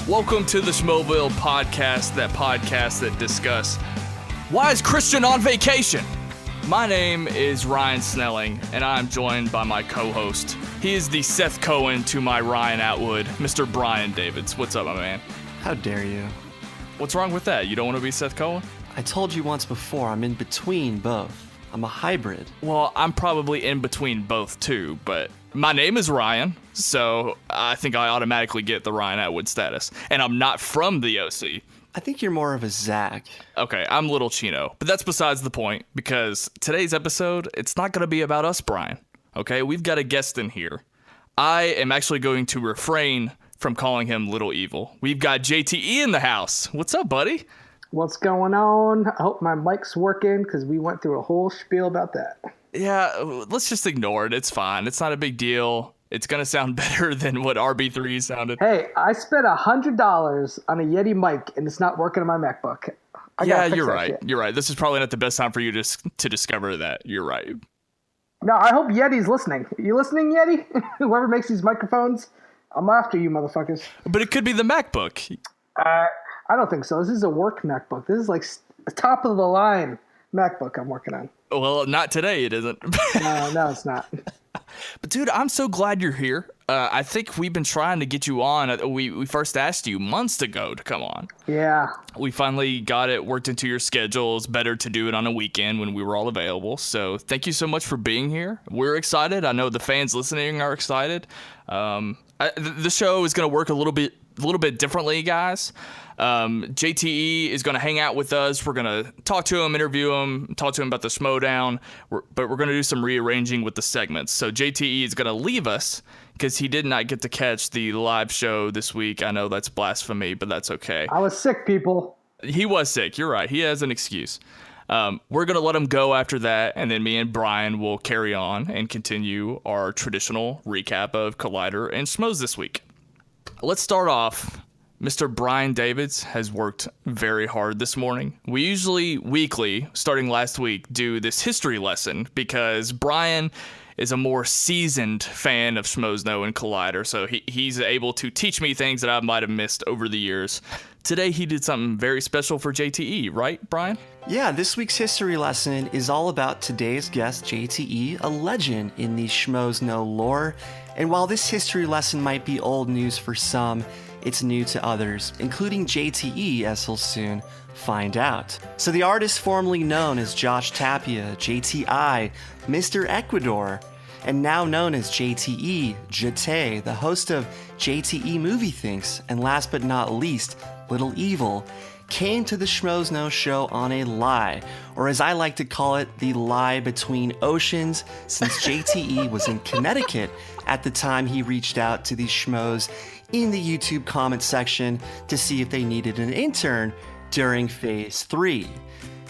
Welcome to the Schmoeville podcast that discuss why is Christian on vacation? My name is Ryan Snelling, and I'm joined by my co-host. He is the Seth Cohen to my Ryan Atwood, Mr. Brian Davids. What's up, my man? How dare you? What's wrong with that? You don't want to be Seth Cohen? I told you once before, I'm in between both. I'm a hybrid. Well, I'm probably in between both too, but my name is Ryan, so I think I automatically get the Ryan Atwood status. And I'm not from the OC. I think you're more of a Zach. Okay, I'm Little Chino, but that's besides the point, because today's episode, it's not going to be about us, Brian. Okay, we've got a guest in here. I am actually going to refrain from calling him Little Evil. We've got JTE in the house. What's up, buddy? What's going on? I hope my mic's working because we went through a whole spiel about that. Yeah, let's just ignore it. It's fine. It's not a big deal. It's going to sound better than what RB3 sounded. Hey, I spent $100 on a Yeti mic and it's not working on my MacBook. Yeah, you're right. Shit. You're right. This is probably not the best time for you to discover that. You're right. No, I hope Yeti's listening. Are you listening, Yeti? Whoever makes these microphones, I'm after you, motherfuckers. But it could be the MacBook. I don't think so. This is a work MacBook. This is like a top of the line MacBook I'm working on. Well, not today, it isn't. No, it's not. But dude, I'm so glad you're here. I think we've been trying to get you on. We first asked you months ago to come on. Yeah. We finally got it worked into your schedule. It's better to do it on a weekend when we were all available. So thank you so much for being here. We're excited. I know the fans listening are excited. The show is going to work a little bit differently, guys. JTE is going to hang out with us. We're going to talk to him, interview him, talk to him about the Schmoedown, but we're going to do some rearranging with the segments. So JTE is going to leave us because he did not get to catch the live show this week. I know that's blasphemy, but that's okay. I was sick, people. He was sick. You're right. He has an excuse. We're going to let him go after that, and then me and Brian will carry on and continue our traditional recap of Collider and Schmoes this week. Let's start off. Mr. Brian Davids has worked very hard this morning. We usually weekly, starting last week, do this history lesson because Brian is a more seasoned fan of Schmoedown and Collider, so he's able to teach me things that I might have missed over the years. Today he did something very special for JTE, right, Brian? Yeah, this week's history lesson is all about today's guest, JTE, a legend in the Schmoedown lore. And while this history lesson might be old news for some, it's new to others, including JTE, as he'll soon find out. So the artist formerly known as Josh Tapia, JTI, Mr. Ecuador, and now known as JTE, JTE, the host of JTE Movie Things, and last but not least, Little Evil, came to the Schmoedown show on a lie, or as I like to call it, the lie between oceans, since JTE was in Connecticut at the time he reached out to these schmoes in the YouTube comment section to see if they needed an intern during Phase 3.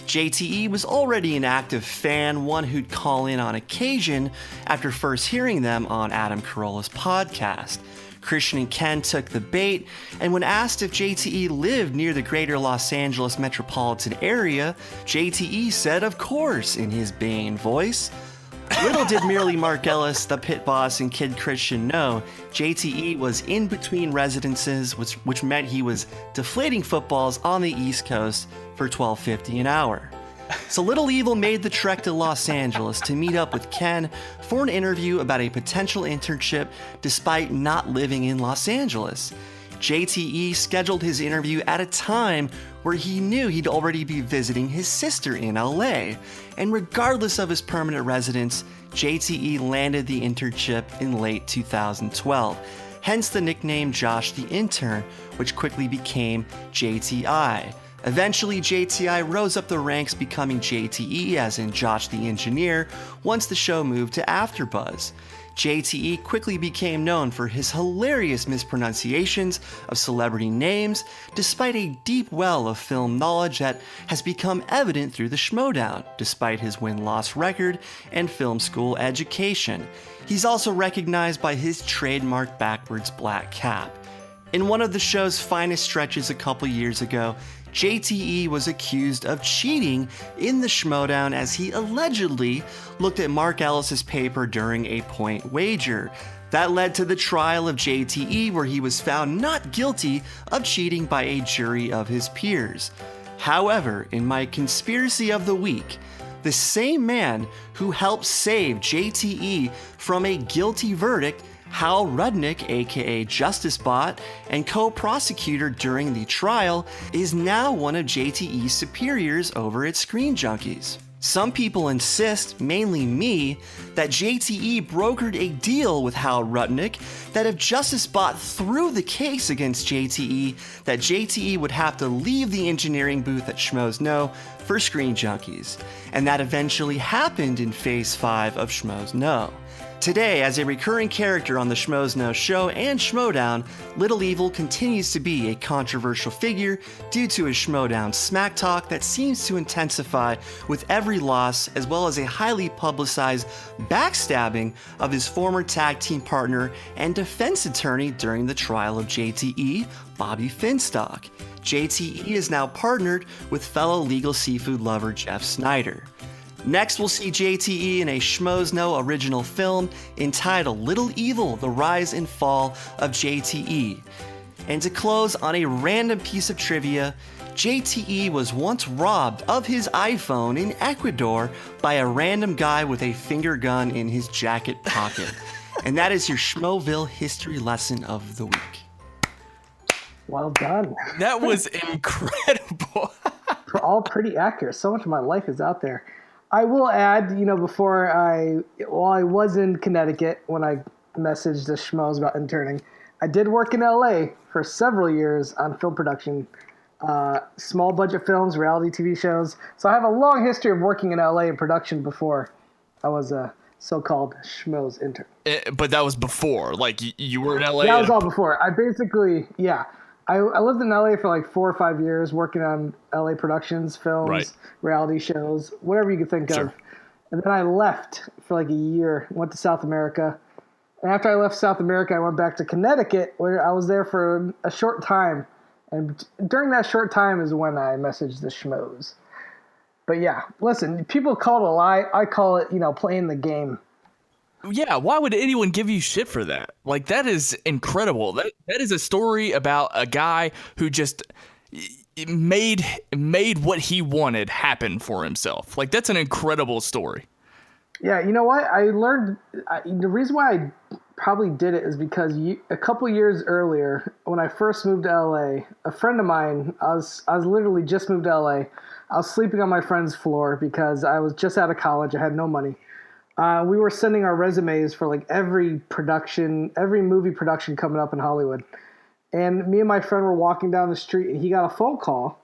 JTE was already an active fan, one who'd call in on occasion after first hearing them on Adam Carolla's podcast. Christian and Ken took the bait, and when asked if JTE lived near the greater Los Angeles metropolitan area, JTE said of course in his Bane voice. Little did merely Mark Ellis, the pit boss, and Kid Christian know, JTE was in between residences, which meant he was deflating footballs on the East Coast for $12.50 an hour. So Little Evil made the trek to Los Angeles to meet up with Ken for an interview about a potential internship despite not living in Los Angeles. JTE scheduled his interview at a time where he knew he'd already be visiting his sister in LA, and regardless of his permanent residence, JTE landed the internship in late 2012, hence the nickname Josh the Intern, which quickly became JTI. Eventually, JTI rose up the ranks, becoming JTE, as in Josh the Engineer, once the show moved to AfterBuzz. JTE quickly became known for his hilarious mispronunciations of celebrity names, despite a deep well of film knowledge that has become evident through the Schmoedown, despite his win-loss record and film school education. He's also recognized by his trademark backwards black cap. In one of the show's finest stretches a couple years ago, JTE was accused of cheating in the Schmoedown as he allegedly looked at Mark Ellis's paper during a point wager. That led to the trial of JTE, where he was found not guilty of cheating by a jury of his peers. However, in my conspiracy of the week, the same man who helped save JTE from a guilty verdict, Hal Rudnick, aka JusticeBot, and co-prosecutor during the trial, is now one of JTE's superiors over at ScreenJunkies. Some people insist, mainly me, that JTE brokered a deal with Hal Rudnick that if JusticeBot threw the case against JTE, that JTE would have to leave the engineering booth at Schmoes Know for ScreenJunkies, and that eventually happened in Phase 5 of Schmoes Know. Today, as a recurring character on the Schmoes Know show and Schmoedown, Little Evil continues to be a controversial figure due to his Schmoedown smack talk that seems to intensify with every loss, as well as a highly publicized backstabbing of his former tag team partner and defense attorney during the trial of JTE, Bobby Finstock. JTE is now partnered with fellow legal seafood lover Jeff Snyder. Next, we'll see JTE in a Schmoes Know original film entitled Little Evil: The Rise and Fall of JTE. And to close on a random piece of trivia, JTE was once robbed of his iPhone in Ecuador by a random guy with a finger gun in his jacket pocket. And that is your Schmoeville history lesson of the week. Well done. That was incredible. All pretty accurate. So much of my life is out there. I will add, while I was in Connecticut when I messaged the Schmoes about interning, I did work in LA for several years on film production, small budget films, reality TV shows. So I have a long history of working in LA in production before I was a so-called Schmoes intern. But that was before, like you were in LA. That was all before. I basically, I lived in LA for like 4 or 5 years working on LA productions, films, right, reality shows, whatever you could think sure, of. And then I left for like a year, went to South America. And after I left South America, I went back to Connecticut, where I was there for a short time. And during that short time is when I messaged the Schmoes. But yeah, listen, people call it a lie. I call it, playing the game. Yeah, why would anyone give you shit for that? Like, that is incredible. That is a story about a guy who just made what he wanted happen for himself. Like, that's an incredible story. Yeah, you know what? I learned the reason why I probably did it is because a couple years earlier, when I first moved to LA, a friend of mine, I was literally just moved to LA. I was sleeping on my friend's floor because I was just out of college. I had no money. We were sending our resumes for like every movie production coming up in Hollywood. And me and my friend were walking down the street, and he got a phone call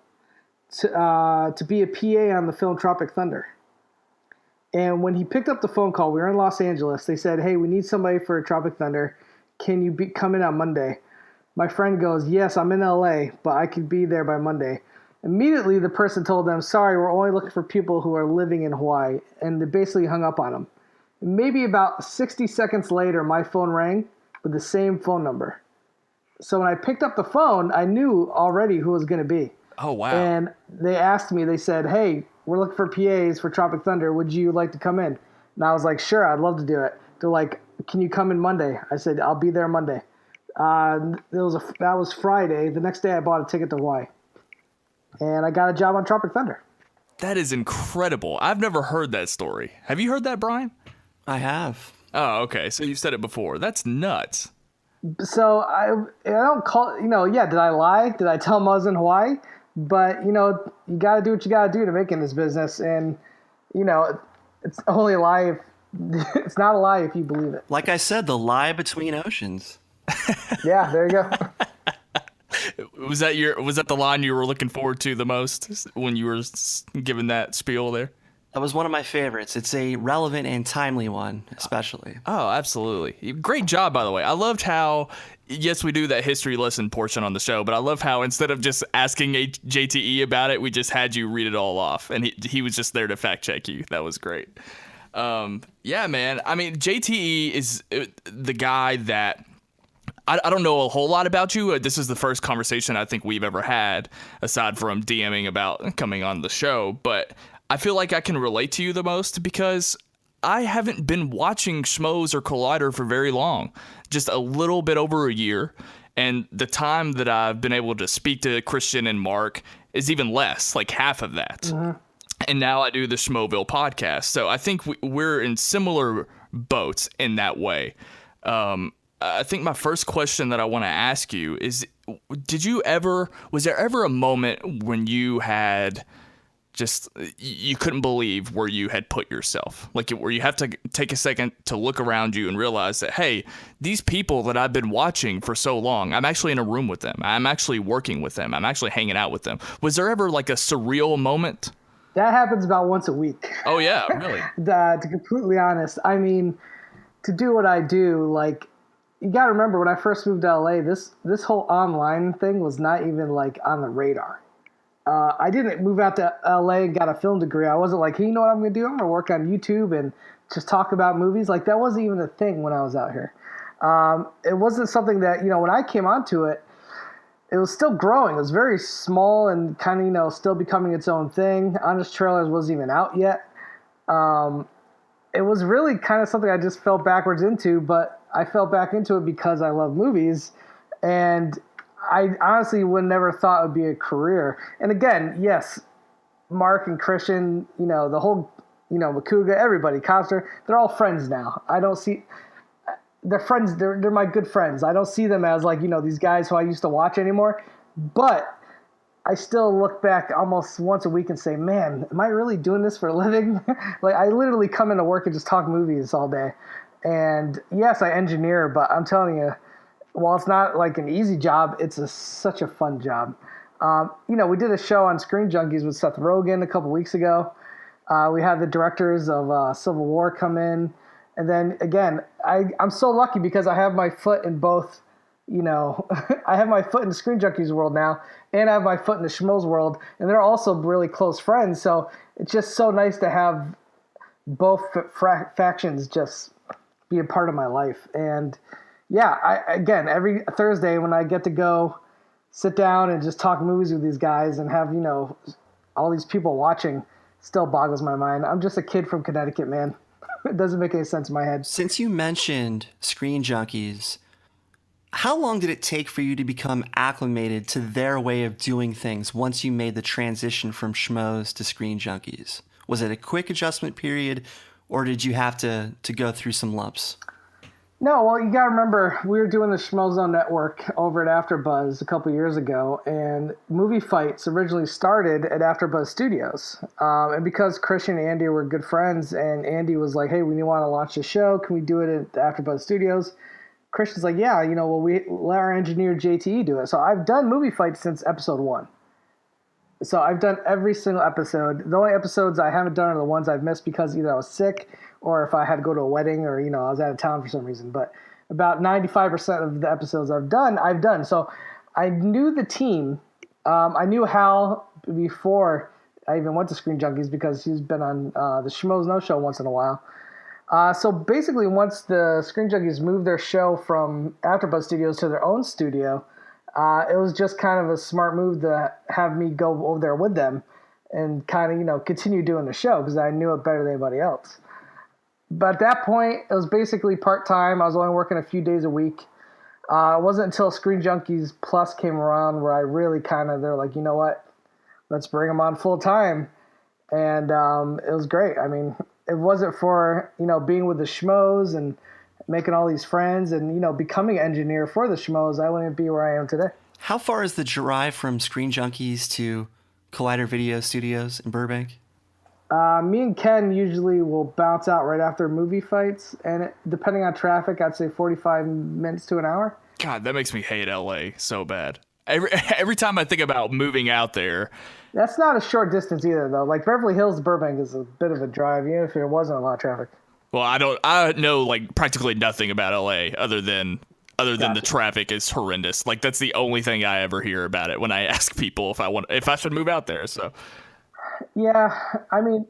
to be a PA on the film Tropic Thunder. And when he picked up the phone call, we were in Los Angeles. They said, "Hey, we need somebody for Tropic Thunder. Can you come in on Monday?" My friend goes, "Yes, I'm in LA, but I could be there by Monday." Immediately, the person told them, "Sorry, we're only looking for people who are living in Hawaii." And they basically hung up on him. Maybe about 60 seconds later, my phone rang with the same phone number. So when I picked up the phone, I knew already who it was going to be. Oh, wow. And they asked me, they said, "Hey, we're looking for PAs for Tropic Thunder. Would you like to come in?" And I was like, "Sure, I'd love to do it." They're like, "Can you come in Monday?" I said, "I'll be there Monday." That was Friday. The next day I bought a ticket to Hawaii. And I got a job on Tropic Thunder. That is incredible. I've never heard that story. Have you heard that, Brian? I have. Oh, okay. So you've said it before. That's nuts. So I don't call, did I lie? Did I tell them I was in Hawaii? But, you got to do what you got to do to make in this business. And, it's only a lie it's not a lie if you believe it. Like I said, the lie between oceans. Yeah, there you go. Was that the line you were looking forward to the most when you were given that spiel there? That was one of my favorites. It's a relevant and timely one, especially. Oh, absolutely. Great job, by the way. I loved how, yes, we do that history lesson portion on the show, but I love how instead of just asking JTE about it, we just had you read it all off, and he was just there to fact check you. That was great. Yeah, man. I mean, JTE is the guy that I don't know a whole lot about you. This is the first conversation I think we've ever had, aside from DMing about coming on the show. But I feel like I can relate to you the most because I haven't been watching Schmoes or Collider for very long, just a little bit over a year. And the time that I've been able to speak to Christian and Mark is even less, like half of that. Mm-hmm. And now I do the Schmoeville podcast. So I think we're in similar boats in that way. I think my first question that I want to ask you is, was there ever a moment when you had you couldn't believe where you had put yourself? Like where you have to take a second to look around you and realize that, hey, these people that I've been watching for so long, I'm actually in a room with them. I'm actually working with them. I'm actually hanging out with them. Was there ever like a surreal moment? That happens about once a week. Oh, yeah, really? To be completely honest, I mean, to do what I do, like, you got to remember when I first moved to LA, this whole online thing was not even like on the radar. I didn't move out to LA and got a film degree. I wasn't like, hey, you know what I'm going to do? I'm going to work on YouTube and just talk about movies. Like, that wasn't even a thing when I was out here. It wasn't something that, when I came onto it, it was still growing. It was very small and kind of, still becoming its own thing. Honest Trailers wasn't even out yet. It was really kind of something I just fell backwards into, but I fell back into it because I love movies, and I honestly would never thought it would be a career. And again, yes, Mark and Christian, the whole, Makuga, everybody, Coster, they're all friends now. They're friends. They're my good friends. I don't see them as like, these guys who I used to watch anymore, but I still look back almost once a week and say, man, am I really doing this for a living? Like, I literally come into work and just talk movies all day. And yes, I engineer, but I'm telling you, while it's not like an easy job, it's such a fun job. We did a show on ScreenJunkies with Seth Rogen a couple weeks ago. We had the directors of Civil War come in. And then again, I'm so lucky because I have my foot in both, I have my foot in the ScreenJunkies world now, and I have my foot in the Schmoes world, and they're also really close friends. So it's just so nice to have both factions just be a part of my life. And yeah, again, every Thursday when I get to go sit down and just talk movies with these guys and have, all these people watching, still boggles my mind. I'm just a kid from Connecticut, man. It doesn't make any sense in my head. Since you mentioned ScreenJunkies, how long did it take for you to become acclimated to their way of doing things once you made the transition from Schmoes to ScreenJunkies? Was it a quick adjustment period, or did you have to go through some lumps? No, well, you got to remember, we were doing the Schmoedown network over at AfterBuzz a couple years ago, and Movie Fights originally started at AfterBuzz Studios. And because Christian and Andy were good friends, and Andy was like, hey, we want to launch a show. Can we do it at AfterBuzz Studios? Christian's like, yeah, we let our engineer JTE do it. So I've done Movie Fights since episode 1. So I've done every single episode. The only episodes I haven't done are the ones I've missed because either I was sick or if I had to go to a wedding or, I was out of town for some reason. But about 95% of the episodes I've done. So I knew the team. I knew Hal before I even went to ScreenJunkies because he's been on the Schmoes No Show once in a while. So basically, once the ScreenJunkies moved their show from AfterBuzz Studios to their own studio, it was just kind of a smart move to have me go over there with them and kind of, continue doing the show because I knew it better than anybody else. But at that point, it was basically part-time. I was only working a few days a week. It wasn't until ScreenJunkies Plus came around where I really they're like, you know what, let's bring them on full-time. And it was great. I mean, it wasn't for, being with the Schmoes and making all these friends and, becoming an engineer for the Schmoes, I wouldn't be where I am today. How far is the drive from ScreenJunkies to Collider Video Studios in Burbank? Me and Ken usually will bounce out right after Movie Fights, and depending on traffic, I'd say 45 minutes to an hour. God, that makes me hate LA so bad. Every time I think about moving out there. That's not a short distance either, though. Like Beverly Hills to Burbank is a bit of a drive, even if there wasn't a lot of traffic. Well, I know practically nothing about LA other than the traffic is horrendous. Like that's the only thing I ever hear about it when I ask people if I should move out there. So yeah, I mean,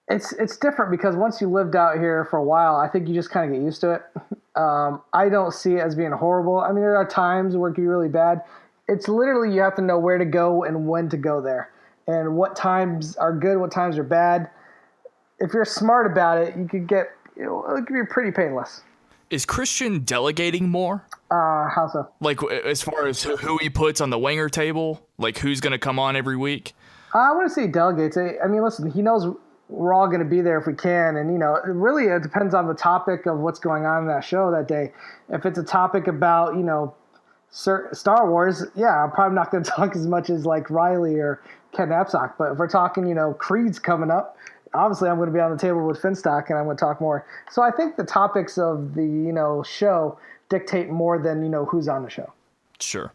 it's different because once you lived out here for a while, I think you just kind of get used to it. I don't see it as being horrible. I mean, there are times where it can be really bad. It's literally you have to know where to go and when to go there, and what times are good, what times are bad. If you're smart about it, you could get it could be pretty painless. Is Christian delegating more? How so? Like as far as who he puts on the winger table, like who's going to come on every week? I wouldn't say he delegates. I mean, listen, he knows we're all going to be there if we can. And, it depends on the topic of what's going on in that show that day. If it's a topic about, Star Wars, yeah, I'm probably not going to talk as much as like Riley or Ken Napsok. But if we're talking, Creed's coming up, obviously I'm going to be on the table with Finstock and I'm going to talk more. So I think the topics of the, show dictate more than, who's on the show. Sure.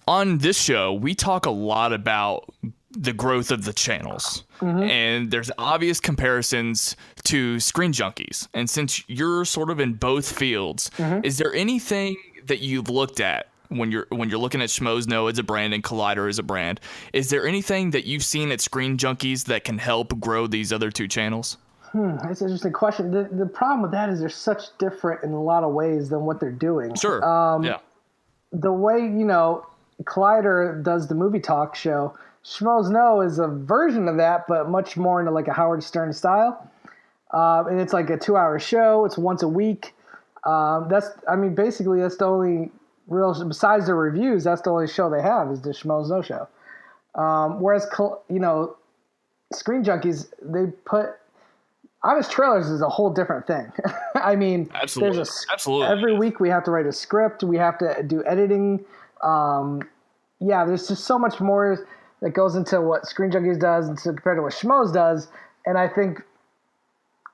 On this show, we talk a lot about the growth of the channels. And there's obvious comparisons to Screen Junkies. And since you're sort of in both fields, is there anything that you've looked at when you're looking at Schmoes Know as a brand and Collider as a brand? Is there anything that you've seen at Screen Junkies that can help grow these other two channels? That's an interesting question. The problem with that is they're such different in a lot of ways than what they're doing. Sure. Yeah. The way, Collider does the movie talk show, Schmoes Know is a version of that, but much more into like a Howard Stern style. And it's like a 2-hour show. It's once a week. Basically that's the only real, besides the reviews, that's the only show they have is the Schmoes Know show. Whereas, Screen Junkies, they put Honest Trailers is a whole different thing. I mean, absolutely. Every week we have to write a script. We have to do editing. There's just so much more that goes into what Screen Junkies does and compared to what Schmoes does. And I think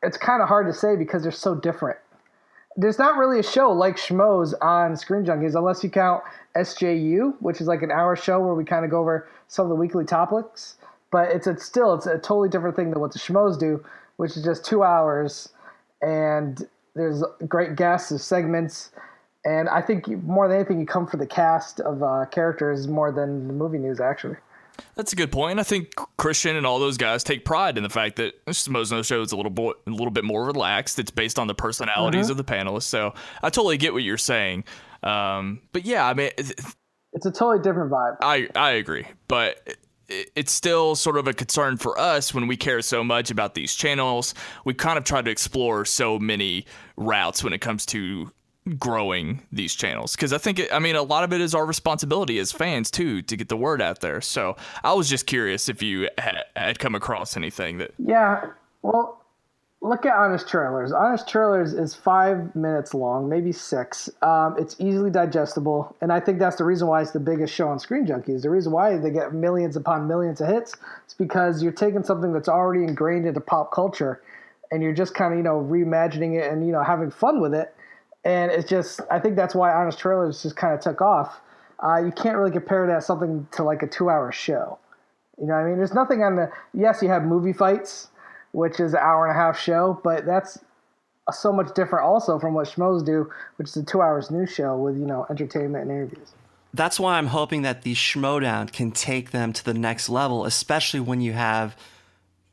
it's kind of hard to say because they're so different. There's not really a show like Schmoes on Screen Junkies unless you count SJU, which is like an hour show where we kind of go over some of the weekly topics. But it's a totally different thing than what the Schmoes do, which is just 2 hours. And there's great guests, there's segments. And I think more than anything, you come for the cast of characters more than the movie news, actually. That's a good point. I think Christian and all those guys take pride in the fact that Schmoes Know show is a little bit more relaxed. It's based on the personalities of the panelists. So I totally get what you're saying. But yeah, I mean, it's a totally different vibe. I agree, but it's still sort of a concern for us when we care so much about these channels. We kind of try to explore so many routes when it comes to growing these channels, because I think a lot of it is our responsibility as fans too to get the word out there. So I was just curious if you had come across anything that look at Honest Trailers. Honest Trailers is 5 minutes long, maybe 6. It's easily digestible, and I think that's the reason why it's the biggest show on Screen Junkies. The reason why they get millions upon millions of hits is because you're taking something that's already ingrained into pop culture and you're just kind of reimagining it and having fun with it. And it's just, I think that's why Honest Trailers just kind of took off. You can't really compare that something to like a 2-hour show. You know what I mean? There's nothing yes, you have movie fights, which is an 1.5-hour show, but that's so much different also from what Schmoes do, which is a 2 hours news show with, entertainment and interviews. That's why I'm hoping that the Schmoedown can take them to the next level, especially when you have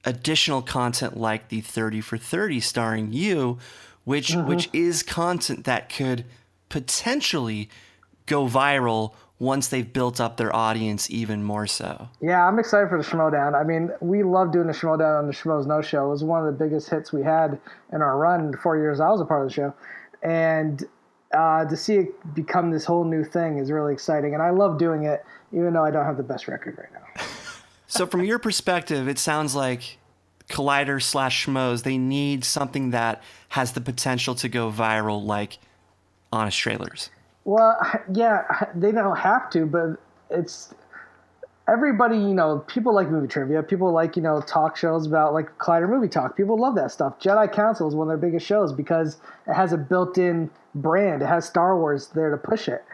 additional content like the 30 for 30 starring you, which is content that could potentially go viral once they've built up their audience even more so. Yeah, I'm excited for the Schmoedown. I mean, we love doing the Schmoedown on the Schmoes Know show. It was one of the biggest hits we had in our run the 4 years I was a part of the show. And to see it become this whole new thing is really exciting. And I love doing it, even though I don't have the best record right now. So from your perspective, it sounds like Collider / Schmoes, they need something that has the potential to go viral like Honest Trailers. Well, yeah, they don't have to, but it's everybody, people like movie trivia. People like, talk shows about like Collider Movie Talk. People love that stuff. Jedi Council is one of their biggest shows because it has a built-in brand. It has Star Wars there to push it.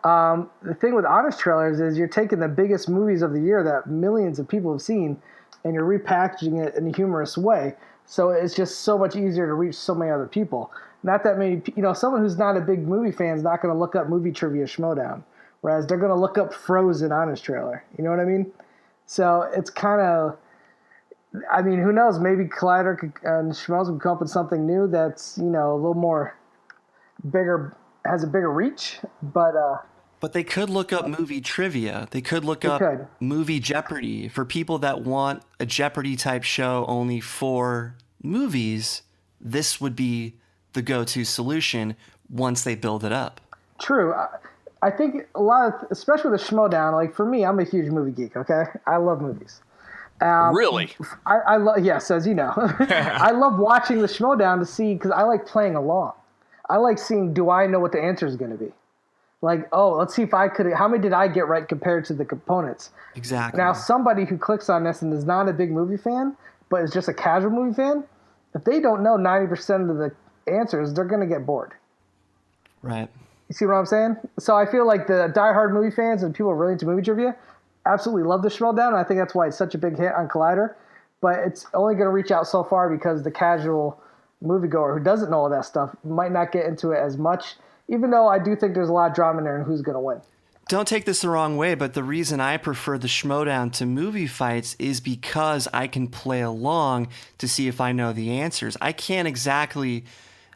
The thing with Honest Trailers is you're taking the biggest movies of the year that millions of people have seen and you're repackaging it in a humorous way. So it's just so much easier to reach so many other people. Not that many, someone who's not a big movie fan is not going to look up movie trivia Schmoedown, whereas they're going to look up Frozen Honest Trailer. You know what I mean? So it's kind of, who knows? Maybe Collider and Schmoes can come up with something new that's, a little more has a bigger reach, but they could look up movie trivia. They could look up movie Jeopardy for people that want a Jeopardy type show only for movies. This would be the go-to solution once they build it up. True. I think a lot of, especially with the Schmoedown, like for me, I'm a huge movie geek. Okay, I love movies. Really? I love, yes, as you know, I love watching the Schmoedown to see, because I like playing along. I like seeing, do I know what the answer is going to be? Like, oh, let's see if I could, how many did I get right compared to the components? Exactly. Now, somebody who clicks on this and is not a big movie fan, but is just a casual movie fan, if they don't know 90% of the answers, they're going to get bored. Right. You see what I'm saying? So I feel like the diehard movie fans and people really into movie trivia absolutely love the Schmoedown, and I think that's why it's such a big hit on Collider. But it's only going to reach out so far because the casual moviegoer who doesn't know all that stuff might not get into it as much, even though I do think there's a lot of drama in there and who's going to win. Don't take this the wrong way, but the reason I prefer the Schmoedown to movie fights is because I can play along to see if I know the answers. I can't exactly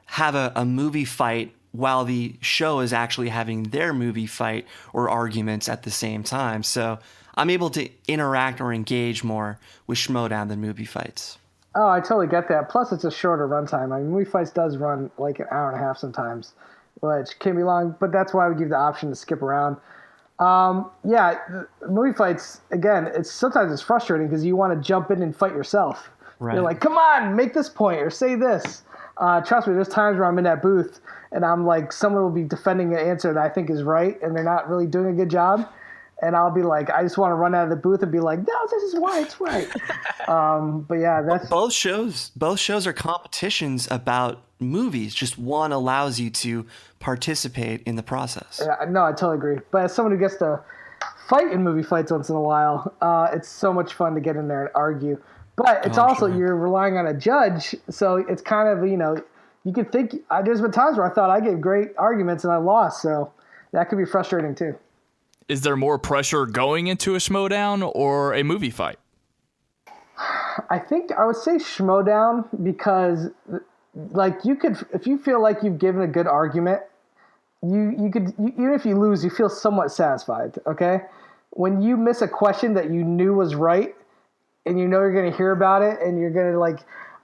have a movie fight while the show is actually having their movie fight or arguments at the same time. So I'm able to interact or engage more with Schmoedown than movie fights. Oh, I totally get that. Plus, it's a shorter runtime. I mean, movie fights does run like an hour and a half sometimes, which can be long, but that's why we give the option to skip around. Movie fights, again, sometimes it's frustrating because you want to jump in and fight yourself. Right. You're like, come on, make this point or say this. Trust me, there's times where I'm in that booth and I'm like, someone will be defending an answer that I think is right and they're not really doing a good job. And I'll be like, I just want to run out of the booth and be like, no, this is why it's right. But yeah, that's both shows are competitions about movies. Just one allows you to participate in the process. Yeah, no, I totally agree. But as someone who gets to fight in movie fights once in a while, it's so much fun to get in there and argue. But it's you're relying on a judge, so it's kind of, you can think, there's been times where I thought I gave great arguments and I lost, so that could be frustrating too. Is there more pressure going into a Schmoedown or a movie fight? I think I would say Schmoedown because, like, you could, if you feel like you've given a good argument, you could, even if you lose, you feel somewhat satisfied, okay? When you miss a question that you knew was right, and you're going to hear about it, and you're going to, like,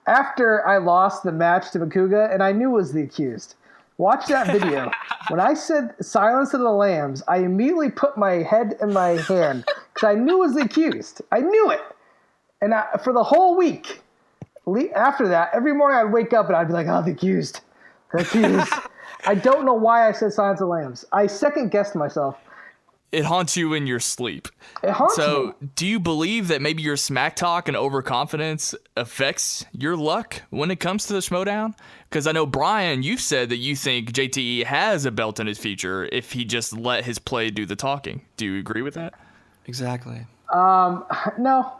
after I lost the match to Makuga, and I knew was the accused, watch that video. When I said Silence of the Lambs, I immediately put my head in my hand, because I knew it was the accused. I knew it. And for the whole week, after that, every morning I'd wake up, and I'd be like, oh, the accused. The accused. I don't know why I said Silence of the Lambs. I second-guessed myself. It haunts you in your sleep. It haunts me. So, do you believe that maybe your smack talk and overconfidence affects your luck when it comes to the Schmoedown? Because I know, Brian, you've said that you think JTE has a belt in his future if he just let his play do the talking. Do you agree with that? Exactly. No.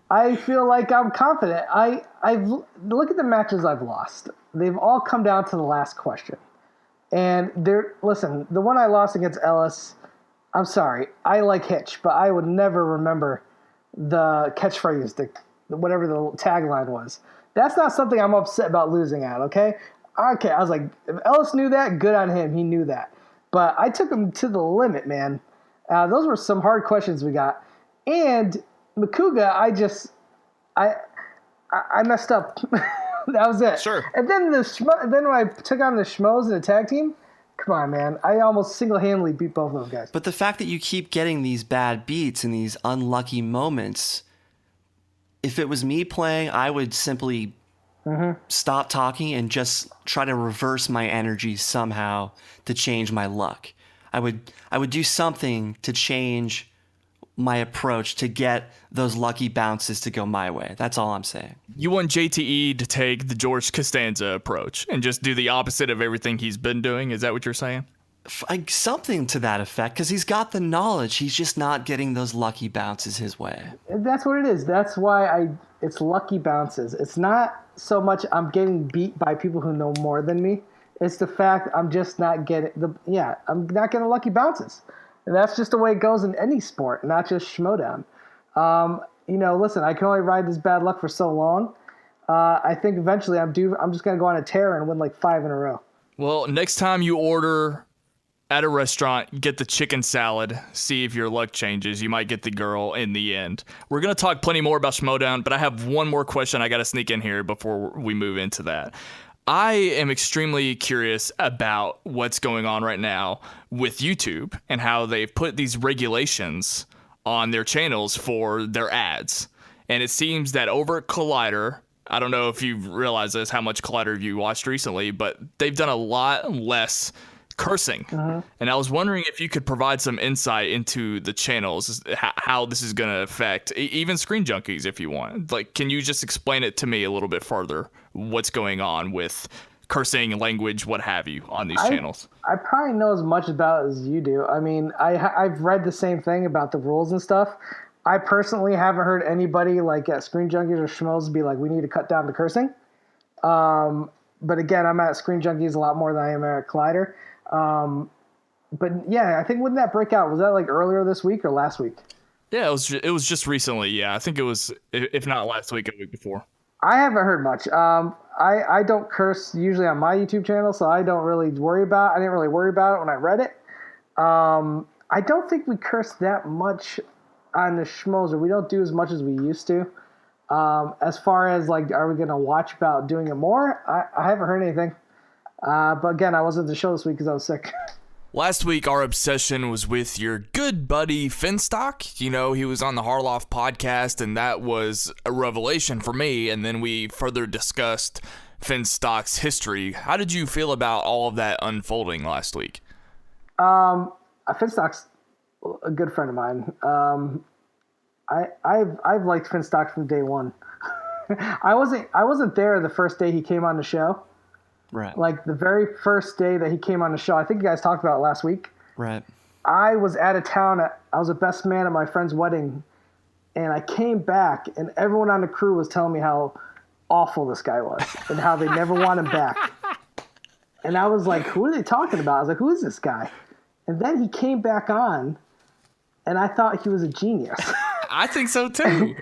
I feel like I'm confident. I've look at the matches I've lost. They've all come down to the last question. And listen, the one I lost against Ellis, I'm sorry, I like Hitch, but I would never remember the catchphrase, whatever the tagline was. That's not something I'm upset about losing at, okay? Okay, I was like, if Ellis knew that, good on him, he knew that. But I took him to the limit, man. Those were some hard questions we got. And Makuga, I messed up. That was it. Sure. And then when I took on the Schmoes in the tag team, come on, man. I almost single-handedly beat both of those guys. But the fact that you keep getting these bad beats and these unlucky moments, if it was me playing, I would simply stop talking and just try to reverse my energy somehow to change my luck. I would do something to change my approach to get those lucky bounces to go my way. That's all I'm saying. You want JTE to take the George Costanza approach and just do the opposite of everything he's been doing? Is that what you're saying? Something to that effect, because he's got the knowledge. He's just not getting those lucky bounces his way. That's what it is. That's why it's lucky bounces. It's not so much I'm getting beat by people who know more than me. It's the fact I'm just not getting I'm not getting lucky bounces. And that's just the way it goes in any sport, not just Schmoedown. Listen, I can only ride this bad luck for so long. I think eventually I'm just gonna go on a tear and win like 5 in a row. Well, next time you order at a restaurant, get the chicken salad, see if your luck changes. You might get the girl in the end. We're going to talk plenty more about Schmoedown, but I have one more question I got to sneak in here before we move into that. I am extremely curious about what's going on right now with YouTube and how they've put these regulations on their channels for their ads. And it seems that over at Collider, I don't know if you've realized this, how much Collider you watched recently, but they've done a lot less cursing. And I was wondering if you could provide some insight into the channels, how this is going to affect even ScreenJunkies if you want. Like, can you just explain it to me a little bit further, what's going on with cursing, language, what have you on these channels? I probably know as much about it as you do. I mean, I've read the same thing about the rules and stuff. I personally haven't heard anybody like at ScreenJunkies or Schmoes be like, we need to cut down the cursing. But again, I'm at ScreenJunkies a lot more than I am at Collider. But yeah, I think when that breakout, was that like earlier this week or last week? Yeah, it was just recently. Yeah, I think it was, if not last week, a week before. I haven't heard much. I don't curse usually on my YouTube channel, so I didn't really worry about it when I read it. I don't think we curse that much on the Schmoes, or we don't do as much as we used to. As far as like, are we going to watch about doing it more? I haven't heard anything. But again, I wasn't at the show this week because I was sick. Last week, our obsession was with your good buddy Finstock. You know, he was on the Harloff podcast, and that was a revelation for me. And then we further discussed Finstock's history. How did you feel about all of that unfolding last week? Finstock's a good friend of mine. I've liked Finstock from day one. I wasn't there the first day he came on the show. Right. Like the very first day that he came on the show, I think you guys talked about it last week. Right. I was out of town. I was a best man at my friend's wedding, and I came back, and everyone on the crew was telling me how awful this guy was and how they never want him back. And I was like, who are they talking about? I was like, who is this guy? And then he came back on, and I thought he was a genius. I think so too.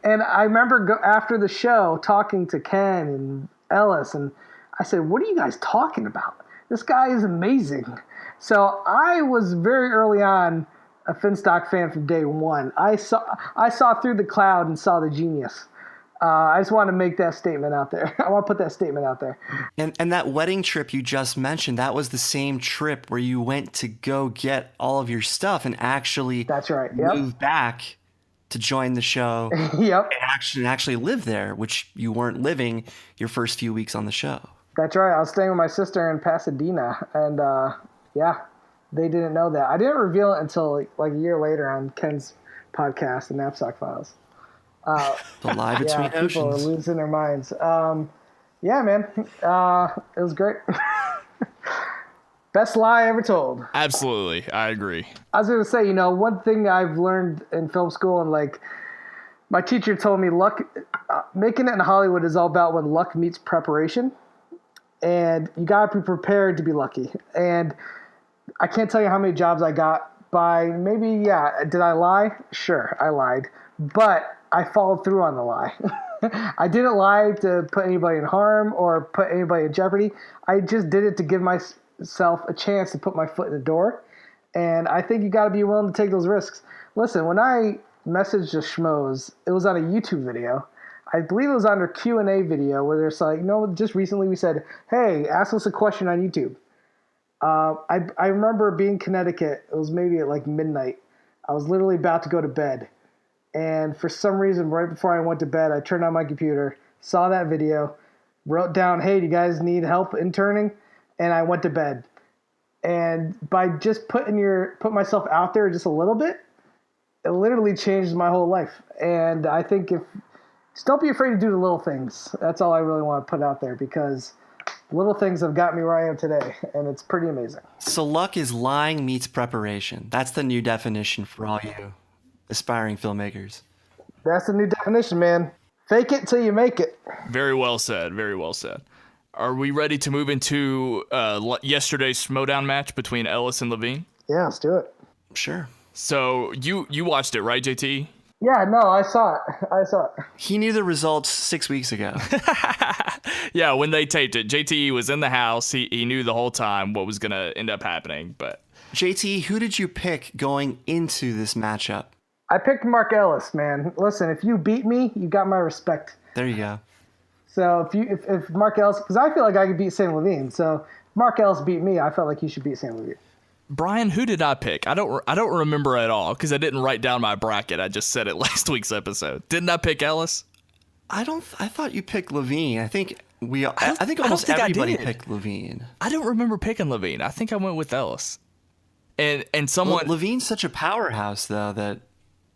And I remember after the show talking to Ken and Ellis, and I said, what are you guys talking about? This guy is amazing. So I was very early on a Finstock fan from day one. I saw through the cloud and saw the genius. I just want to make that statement out there. I want to put that statement out there. And that wedding trip you just mentioned, that was the same trip where you went to go get all of your stuff and actually That's right. Yep. move back to join the show. Yep. And actually live there, which you weren't living your first few weeks on the show. That's right. I was staying with my sister in Pasadena, and yeah, they didn't know that. I didn't reveal it until like a year later on Ken's podcast, The Knapsack Files. The lie between People are oceans. losing their minds. Yeah, man. It was great. Best lie ever told. Absolutely. I agree. I was going to say, one thing I've learned in film school, and like my teacher told me, luck, making it in Hollywood is all about when luck meets preparation. And you got to be prepared to be lucky. And I can't tell you how many jobs I got by maybe, did I lie? Sure, I lied. But I followed through on the lie. I didn't lie to put anybody in harm or put anybody in jeopardy. I just did it to give myself a chance to put my foot in the door. And I think you got to be willing to take those risks. Listen, when I messaged the Schmoes, it was on a YouTube video. I believe it was on their Q&A video where there's like, just recently we said, hey, ask us a question on YouTube. I remember being in Connecticut. It was maybe at like midnight. I was literally about to go to bed. And for some reason, right before I went to bed, I turned on my computer, saw that video, wrote down, hey, do you guys need help interning? And I went to bed. And by just put myself out there just a little bit, it literally changed my whole life. And I think just don't be afraid to do the little things. That's all I really want to put out there, because little things have got me where I am today, and it's pretty amazing. So luck is lying meets preparation. That's the new definition for all you aspiring filmmakers. That's the new definition, man. Fake it till you make it. Very well said. Very well said. Are we ready to move into yesterday's Schmoedown match between Ellis and LaVine? Yeah, let's do it. Sure. So you watched it, right, JT? Yeah, no, I saw it. He knew the results 6 weeks ago. Yeah, when they taped it, JTE was in the house. He knew the whole time what was going to end up happening. But JT, who did you pick going into this matchup? I picked Mark Ellis, man. Listen, if you beat me, you got my respect. There you go. So if Mark Ellis, because I feel like I could beat Sam Levine. So if Mark Ellis beat me, I felt like he should beat Sam Levine. Brian, who did I pick? I don't remember at all because I didn't write down my bracket. I just said it last week's episode. Didn't I pick Ellis? I thought you picked LaVine. I think almost everybody picked LaVine. I don't remember picking LaVine. I think I went with Ellis. And someone LaVine's such a powerhouse though that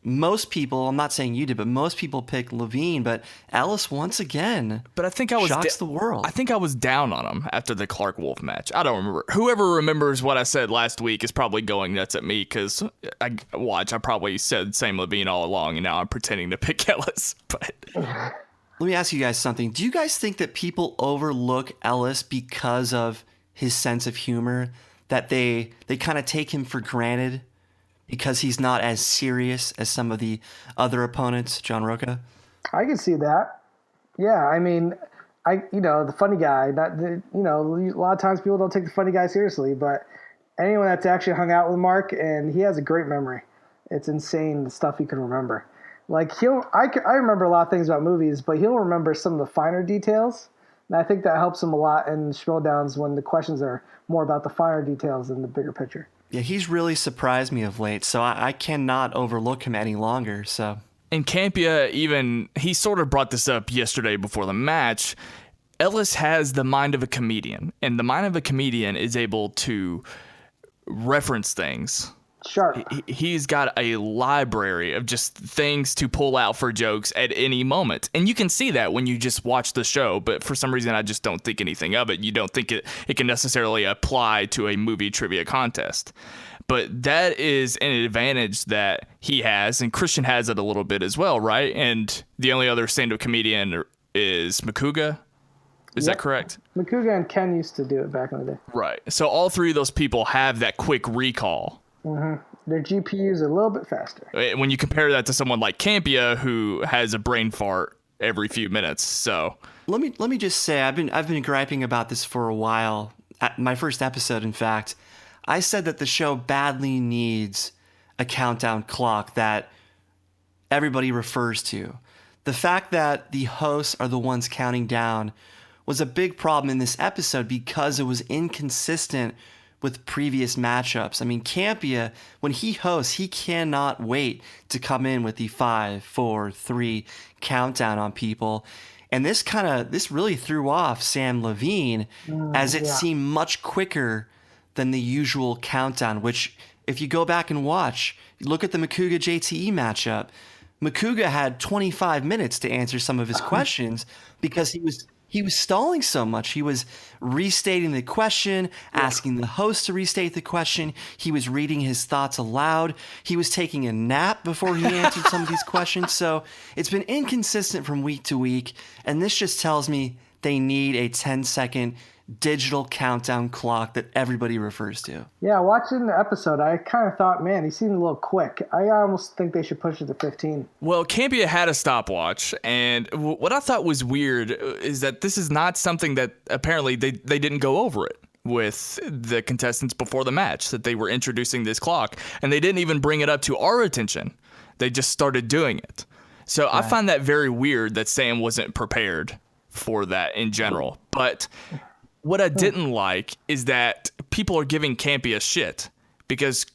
most people, I'm not saying you did, but most people pick LaVine, but Ellis once again shocks the world. I think I was down on him after the Clark Wolf match. I don't remember. Whoever remembers what I said last week is probably going nuts at me because I probably said Sam Levine all along, and now I'm pretending to pick Ellis. But let me ask you guys something. Do you guys think that people overlook Ellis because of his sense of humor, that they kind of take him for granted because he's not as serious as some of the other opponents, John Roca? I can see that. Yeah, I mean, the funny guy. A lot of times people don't take the funny guy seriously, but anyone that's actually hung out with Mark, and he has a great memory. It's insane the stuff he can remember. Like I remember a lot of things about movies, but he'll remember some of the finer details, and I think that helps him a lot in Schmoedowns when the questions are more about the finer details than the bigger picture. Yeah, he's really surprised me of late, so I cannot overlook him any longer. So, and Campia, he sort of brought this up yesterday before the match. Ellis has the mind of a comedian, and the mind of a comedian is able to reference things. Sharp. He's got a library of just things to pull out for jokes at any moment. And you can see that when you just watch the show, but for some reason I just don't think anything of it. You don't think it can necessarily apply to a movie trivia contest. But that is an advantage that he has, and Christian has it a little bit as well, right? And the only other stand-up comedian is Makuga. Is that correct? Makuga and Ken used to do it back in the day. Right. So all three of those people have that quick recall. Mm-hmm. Their GPUs are a little bit faster. When you compare that to someone like Campia, who has a brain fart every few minutes, so let me just say I've been griping about this for a while. At my first episode, in fact, I said that the show badly needs a countdown clock that everybody refers to. The fact that the hosts are the ones counting down was a big problem in this episode because it was inconsistent with previous matchups. I mean, Campia, when he hosts, he cannot wait to come in with the 5, 4, 3 countdown on people. And this really threw off Sam Levine as it seemed much quicker than the usual countdown, which if you go back and look at the Makuga JTE matchup, Makuga had 25 minutes to answer some of his questions because he was stalling so much. He was restating the question, asking the host to restate the question. He was reading his thoughts aloud. He was taking a nap before he answered some of these questions. So it's been inconsistent from week to week. And this just tells me they need a 10-second digital countdown clock that everybody refers to. Yeah, watching the episode, I kind of thought, man, he seemed a little quick. I almost think they should push it to 15. Well, Campia had a stopwatch, and what I thought was weird is that this is not something that apparently they didn't go over it with the contestants before the match, that they were introducing this clock, and they didn't even bring it up to our attention. They just started doing it. So I find that very weird that Sam wasn't prepared for that in general. But what I didn't like is that people are giving Campia shit because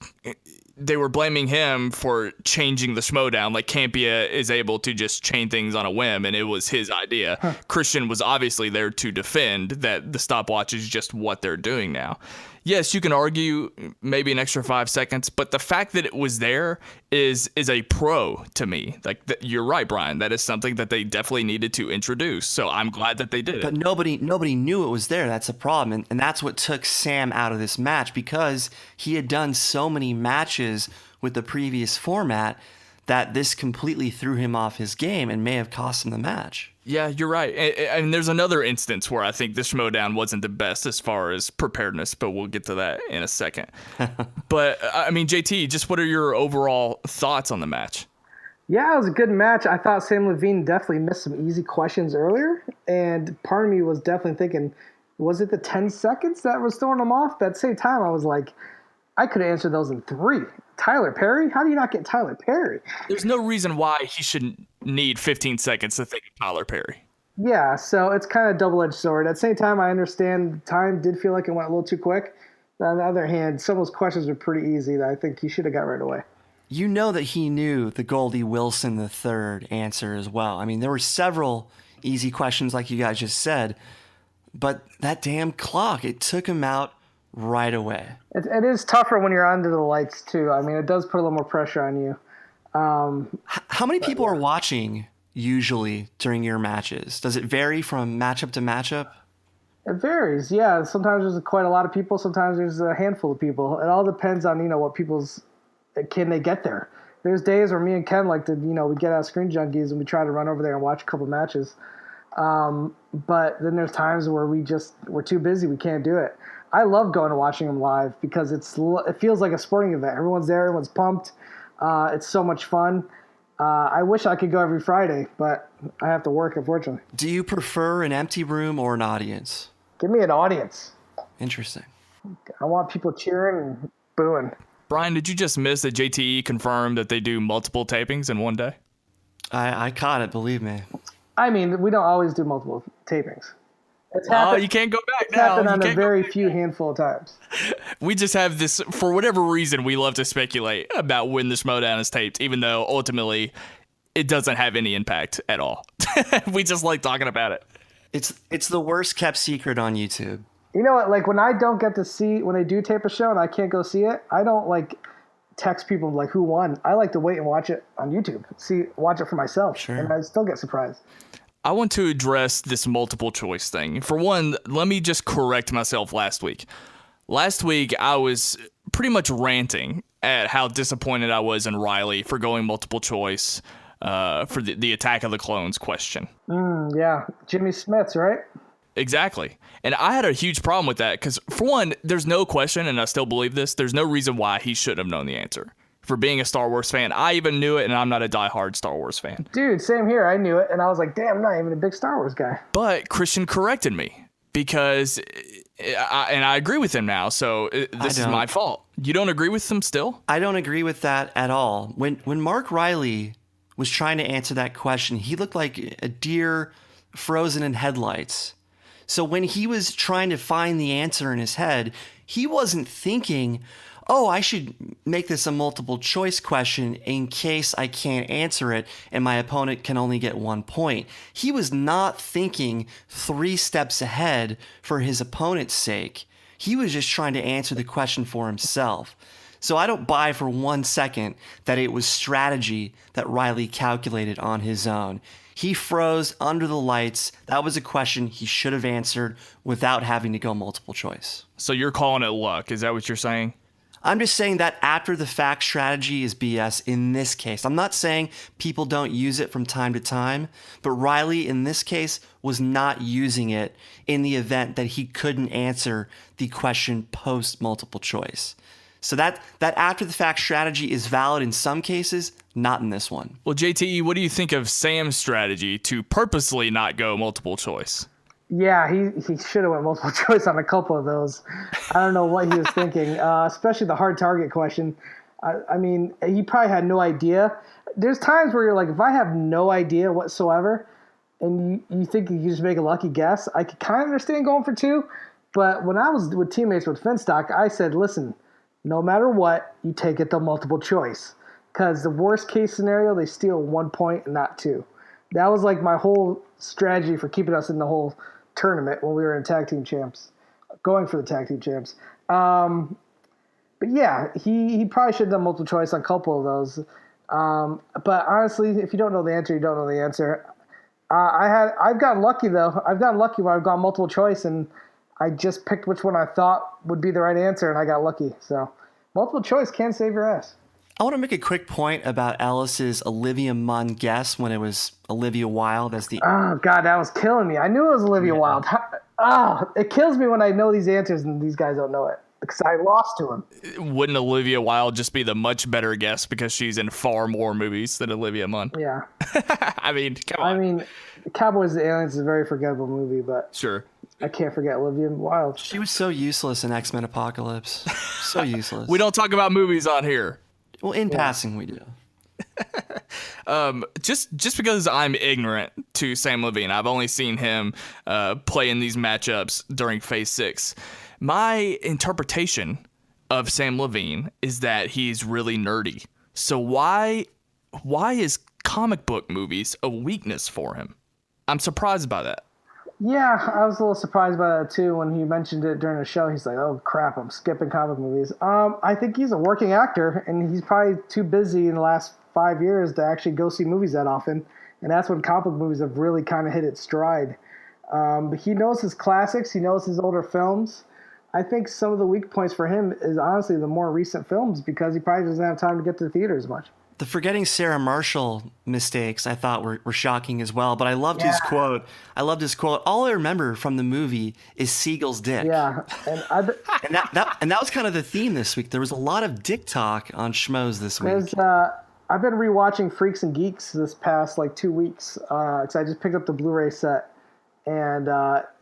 they were blaming him for changing the Schmoedown. Like Campia is able to just change things on a whim, and it was his idea. Christian was obviously there to defend that the stopwatch is just what they're doing now. Yes, you can argue maybe an extra 5 seconds, but the fact that it was there is a pro to me. Like you're right, Brian. That is something that they definitely needed to introduce. So I'm glad that they did it. But nobody knew it was there. That's a problem, and that's what took Sam out of this match because he had done so many matches with the previous format that this completely threw him off his game and may have cost him the match. Yeah, you're right. And there's another instance where I think the Schmoedown wasn't the best as far as preparedness, but we'll get to that in a second. But, I mean, JT, just what are your overall thoughts on the match? Yeah, it was a good match. I thought Sam LaVine definitely missed some easy questions earlier, and part of me was definitely thinking, was it the 10 seconds that was throwing him off? But at the same time, I was like, I could have answered those in 3. Tyler Perry? How do you not get Tyler Perry? There's no reason why he shouldn't need 15 seconds to think of Tyler Perry. Yeah, so it's kind of a double-edged sword. At the same time, I understand the time did feel like it went a little too quick. But on the other hand, some of those questions were pretty easy that I think he should have got right away. You know that he knew the Goldie Wilson III answer as well. I mean, there were several easy questions like you guys just said, but that damn clock, it took him out right away. It is tougher when you're under the lights, too. I mean, it does put a little more pressure on you. How many people are watching usually during your matches? Does it vary from matchup to matchup? It varies, yeah. Sometimes there's quite a lot of people. Sometimes there's a handful of people. It all depends on, what people's... Can they get there? There's days where me and Ken like to, we get out of ScreenJunkies and we try to run over there and watch a couple matches. But then there's times where we're too busy. We can't do it. I love going and watching them live because it feels like a sporting event. Everyone's there. Everyone's pumped. It's so much fun. I wish I could go every Friday, but I have to work, unfortunately. Do you prefer an empty room or an audience? Give me an audience. Interesting. I want people cheering and booing. Brian, did you just miss that JTE confirmed that they do multiple tapings in one day? I caught it, believe me. I mean, we don't always do multiple tapings. It's happened, you can't go back it's now. happened on a very few handful of times. We just have this, for whatever reason, we love to speculate about when the Schmoedown is taped, even though ultimately it doesn't have any impact at all. We just like talking about it. It's the worst kept secret on YouTube. You know what? Like when I don't get to see, when they do tape a show and I can't go see it, I don't like text people like who won. I like to wait and watch it on YouTube. Watch it for myself. Sure. And I still get surprised. I want to address this multiple choice thing. For one, let me just correct myself last week. Last week, I was pretty much ranting at how disappointed I was in Riley for going multiple choice for the Attack of the Clones question. Yeah. Jimmy Smith's, right? Exactly. And I had a huge problem with that because, for one, there's no question, and I still believe this, there's no reason why he should have known the answer. For being a Star Wars fan, I even knew it, and I'm not a diehard Star Wars fan. Dude, same here. I knew it, and I was like, damn, I'm not even a big Star Wars guy. But Christian corrected me because, I agree with him now, so this is my fault. You don't agree with him still? I don't agree with that at all. When Mark Riley was trying to answer that question, he looked like a deer frozen in headlights. So when he was trying to find the answer in his head, he wasn't thinking, oh, I should make this a multiple choice question in case I can't answer it and my opponent can only get 1 point. He was not thinking 3 steps ahead for his opponent's sake. He was just trying to answer the question for himself. So I don't buy for 1 second that it was strategy that Riley calculated on his own. He froze under the lights. That was a question he should have answered without having to go multiple choice. So you're calling it luck. Is that what you're saying? I'm just saying that after the fact strategy is BS in this case. I'm not saying people don't use it from time to time, but Riley in this case was not using it in the event that he couldn't answer the question post multiple choice. So that after the fact strategy is valid in some cases, not in this one. Well, JTE, what do you think of Sam's strategy to purposely not go multiple choice? Yeah, he should have went multiple choice on a couple of those. I don't know what he was thinking, especially the hard target question. I mean, he probably had no idea. There's times where you're like, if I have no idea whatsoever, and you think you just make a lucky guess, I could kind of understand going for 2. But when I was with teammates with Finstock, I said, listen, no matter what, you take it to multiple choice. Because the worst case scenario, they steal 1 point and not 2. That was like my whole strategy for keeping us in the whole tournament when we were in tag team champs, going for the tag team champs. But yeah, he probably should have done multiple choice on a couple of those. But honestly, if you don't know the answer, you don't know the answer. I've gotten lucky though. I've gotten lucky where I've gone multiple choice and I just picked which one I thought would be the right answer, and I got lucky. So multiple choice can save your ass. I want to make a quick point about Ellis's Olivia Munn guess when it was Olivia Wilde as the... Oh, God, that was killing me. I knew it was Olivia Wilde. Oh, it kills me when I know these answers and these guys don't know it. because I lost to him. Wouldn't Olivia Wilde just be the much better guess because she's in far more movies than Olivia Munn? Yeah. I mean, come on. I mean, Cowboys and Aliens is a very forgettable movie, but Sure. I can't forget Olivia Wilde. She was so useless in X-Men Apocalypse. So useless. We don't talk about movies on here. Well, in passing, we do. Just because I'm ignorant to Sam LaVine, I've only seen him play in these matchups during Phase 6. My interpretation of Sam LaVine is that he's really nerdy. So why is comic book movies a weakness for him? I'm surprised by that. Yeah, I was a little surprised by that too when he mentioned it during the show. He's like, "Oh crap, I'm skipping comic movies." I think he's a working actor, and he's probably too busy in the last 5 years to actually go see movies that often. And that's when comic movies have really kind of hit its stride. But he knows his classics. He knows his older films. I think some of the weak points for him is honestly the more recent films because he probably doesn't have time to get to the theater as much. The forgetting Sarah Marshall mistakes I thought were shocking as well, but I loved his quote. All I remember from the movie is Siegel's dick. Yeah, and that was kind of the theme this week. There was a lot of dick talk on Schmoes this week. I've been rewatching Freaks and Geeks this past 2 weeks because I just picked up the Blu-ray set, and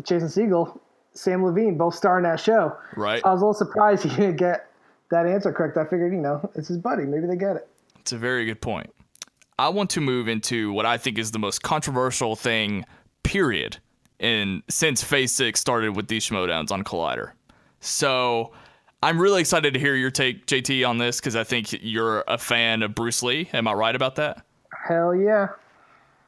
Jason Segel, Sam LaVine both star in that show. Right. I was a little surprised he didn't get that answer correct. I figured, it's his buddy. Maybe they get it. It's a very good point. I want to move into what I think is the most controversial thing, period, since Phase 6 started with these Schmoedowns on Collider. So I'm really excited to hear your take, JT, on this because I think you're a fan of Bruce Lee. Am I right about that? Hell yeah.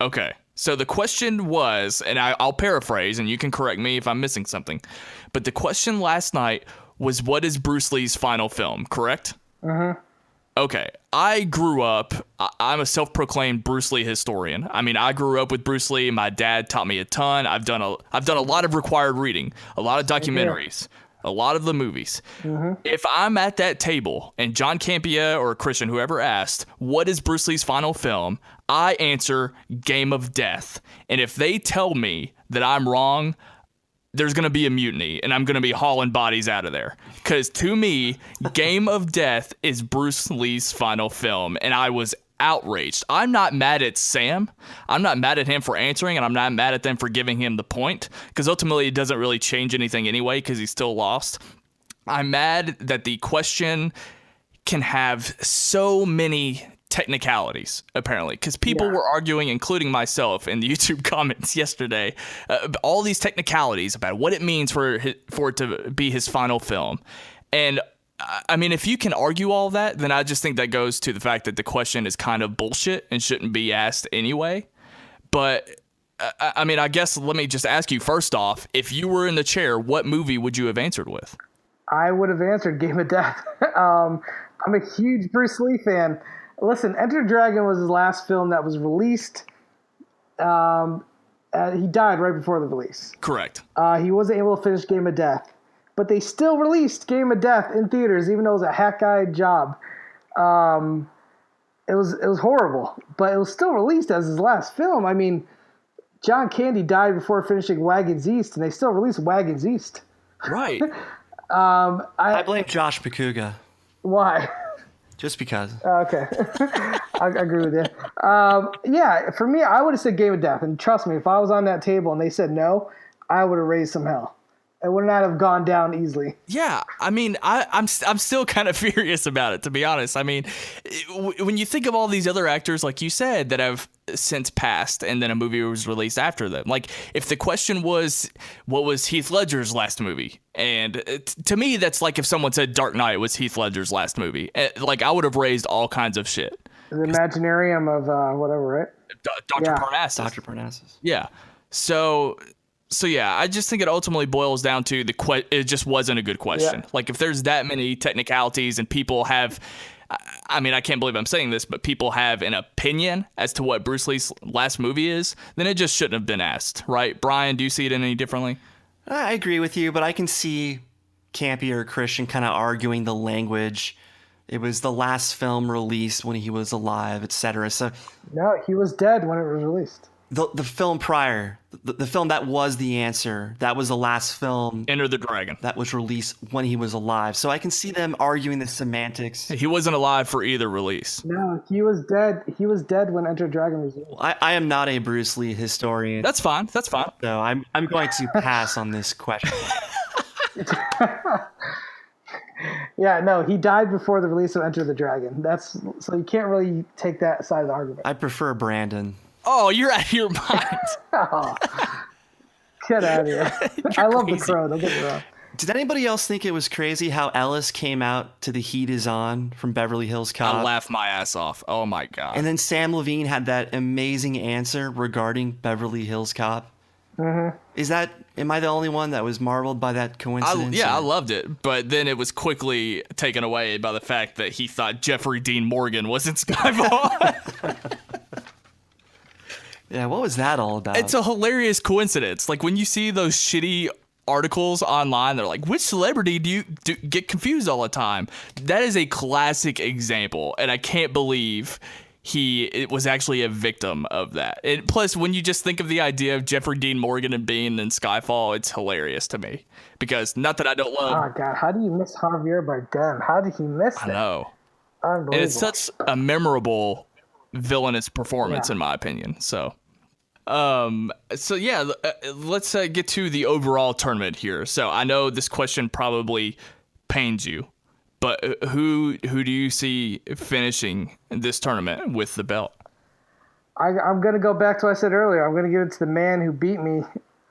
Okay. So the question was, and I'll paraphrase, and you can correct me if I'm missing something, but the question last night was, what is Bruce Lee's final film, correct? Mm-hmm. Okay, I grew up, I'm a self-proclaimed Bruce Lee historian. I mean, I grew up with Bruce Lee. My dad taught me a ton. I've done a lot of required reading, a lot of documentaries, a lot of the movies. Mm-hmm. If I'm at that table and John Campea or Christian, whoever asked, what is Bruce Lee's final film? I answer Game of Death. And if they tell me that I'm wrong, there's going to be a mutiny, and I'm going to be hauling bodies out of there. Because to me, Game of Death is Bruce Lee's final film, and I was outraged. I'm not mad at Sam. I'm not mad at him for answering, and I'm not mad at them for giving him the point, because ultimately it doesn't really change anything anyway, because he's still lost. I'm mad that the question can have so many technicalities, apparently, because people were arguing, including myself in the YouTube comments yesterday, all these technicalities about what it means for it to be his final film. And I mean, if you can argue all that, then I just think that goes to the fact that the question is kind of bullshit and shouldn't be asked anyway. But I mean, I guess let me just ask you first off, if you were in the chair, what movie would you have answered with? I would have answered Game of Death. I'm a huge Bruce Lee fan. Listen, Enter the Dragon was his last film that was released. He died right before the release. Correct. He wasn't able to finish Game of Death. But they still released Game of Death in theaters, even though it was a hack-eyed job. It was horrible, but it was still released as his last film. I mean, John Candy died before finishing Wagons East, and they still released Wagons East. Right. I blame Josh Pakuga. Why? Just because. Okay. I agree with you. Yeah, for me, I would have said Game of Death. And trust me, if I was on that table and they said no, I would have raised some hell. It would not have gone down easily. Yeah, I mean, I'm still kind of furious about it, to be honest. I mean, when you think of all these other actors, like you said, that have since passed and then a movie was released after them. Like, if the question was, what was Heath Ledger's last movie? And to me, that's like if someone said Dark Knight was Heath Ledger's last movie. Like, I would have raised all kinds of shit. The Imaginarium of whatever, right? Dr. Parnassus. Dr. Parnassus. Yeah. So yeah, I just think it ultimately boils down to it just wasn't a good question. Yeah. Like, if there's that many technicalities and people have, I mean, I can't believe I'm saying this, but people have an opinion as to what Bruce Lee's last movie is, then it just shouldn't have been asked, right? Brian, do you see it any differently? I agree with you, but I can see Campy or Christian kind of arguing the language. It was the last film released when he was alive, etc. So no, he was dead when it was released. The film prior, the film that was the answer, that was the last film Enter the Dragon. that was released when he was alive. So I can see them arguing the semantics. He wasn't alive for either release. No, he was dead. He was dead when Enter Dragon was released. I am not a Bruce Lee historian. That's fine. That's fine. So I'm going to pass on this question. Yeah, no, he died before the release of Enter the Dragon. So you can't really take that side of the argument. I prefer Brandon. Oh, you're out of your mind. Oh, get out of here. I love The Crow, don't get me wrong. Did anybody else think it was crazy how Ellis came out to The Heat Is On from Beverly Hills Cop? I laughed my ass off. Oh, my God. And then Sam LaVine had that amazing answer regarding Beverly Hills Cop. Mm-hmm. Am I the only one that was marveled by that coincidence? I loved it. But then it was quickly taken away by the fact that he thought Jeffrey Dean Morgan was in Skyfall. Yeah, what was that all about? It's a hilarious coincidence. Like when you see those shitty articles online, they're like, which celebrity do you get confused all the time? That is a classic example. And I can't believe it was actually a victim of that. And plus, when you just think of the idea of Jeffrey Dean Morgan and being in Skyfall, it's hilarious to me. Because not that I don't love... Oh, God, how do you miss Javier Bardem? How did he miss that? I know. Unbelievable. And it's such a memorable villainous performance, in my opinion. So yeah, let's get to the overall tournament here. So I know this question probably pains you, but who do you see finishing this tournament with the belt? I'm going to go back to what I said earlier. I'm going to give it to the man who beat me,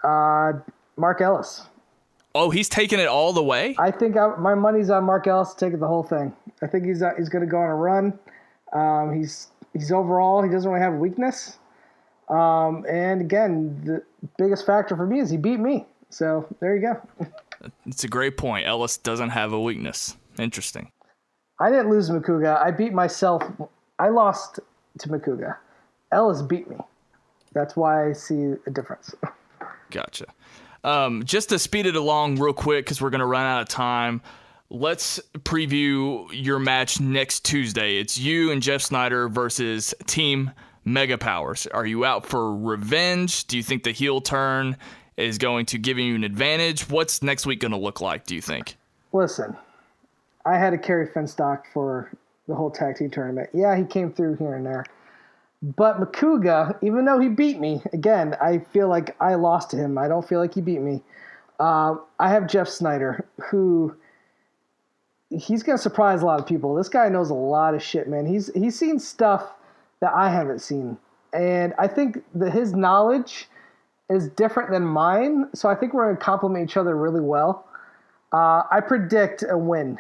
Mark Ellis. Oh, he's taking it all the way? I think my money's on Mark Ellis taking the whole thing. I think he's going to go on a run. He's overall, he doesn't really have a weakness. And again, the biggest factor for me is he beat me. So there you go. It's a great point. Ellis doesn't have a weakness. Interesting. I didn't lose Makuga. I beat myself. I lost to Makuga. Ellis beat me. That's why I see a difference. Gotcha. Just to speed it along real quick, because we're going to run out of time, let's preview your match next Tuesday. It's you and Jeff Snyder versus Team Mega Powers. Are you out for revenge? Do you think the heel turn is going to give you an advantage? What's next week going to look like, do you think? Listen, I had to carry Finstock for the whole tag team tournament. Yeah, he came through here and there. But Makuga, even though he beat me, again, I feel like I lost to him. I don't feel like he beat me. I have Jeff Snyder, who he's going to surprise a lot of people. This guy knows a lot of shit, man. He's seen stuff that I haven't seen. And I think that his knowledge is different than mine, so I think we're going to complement each other really well. I predict a win.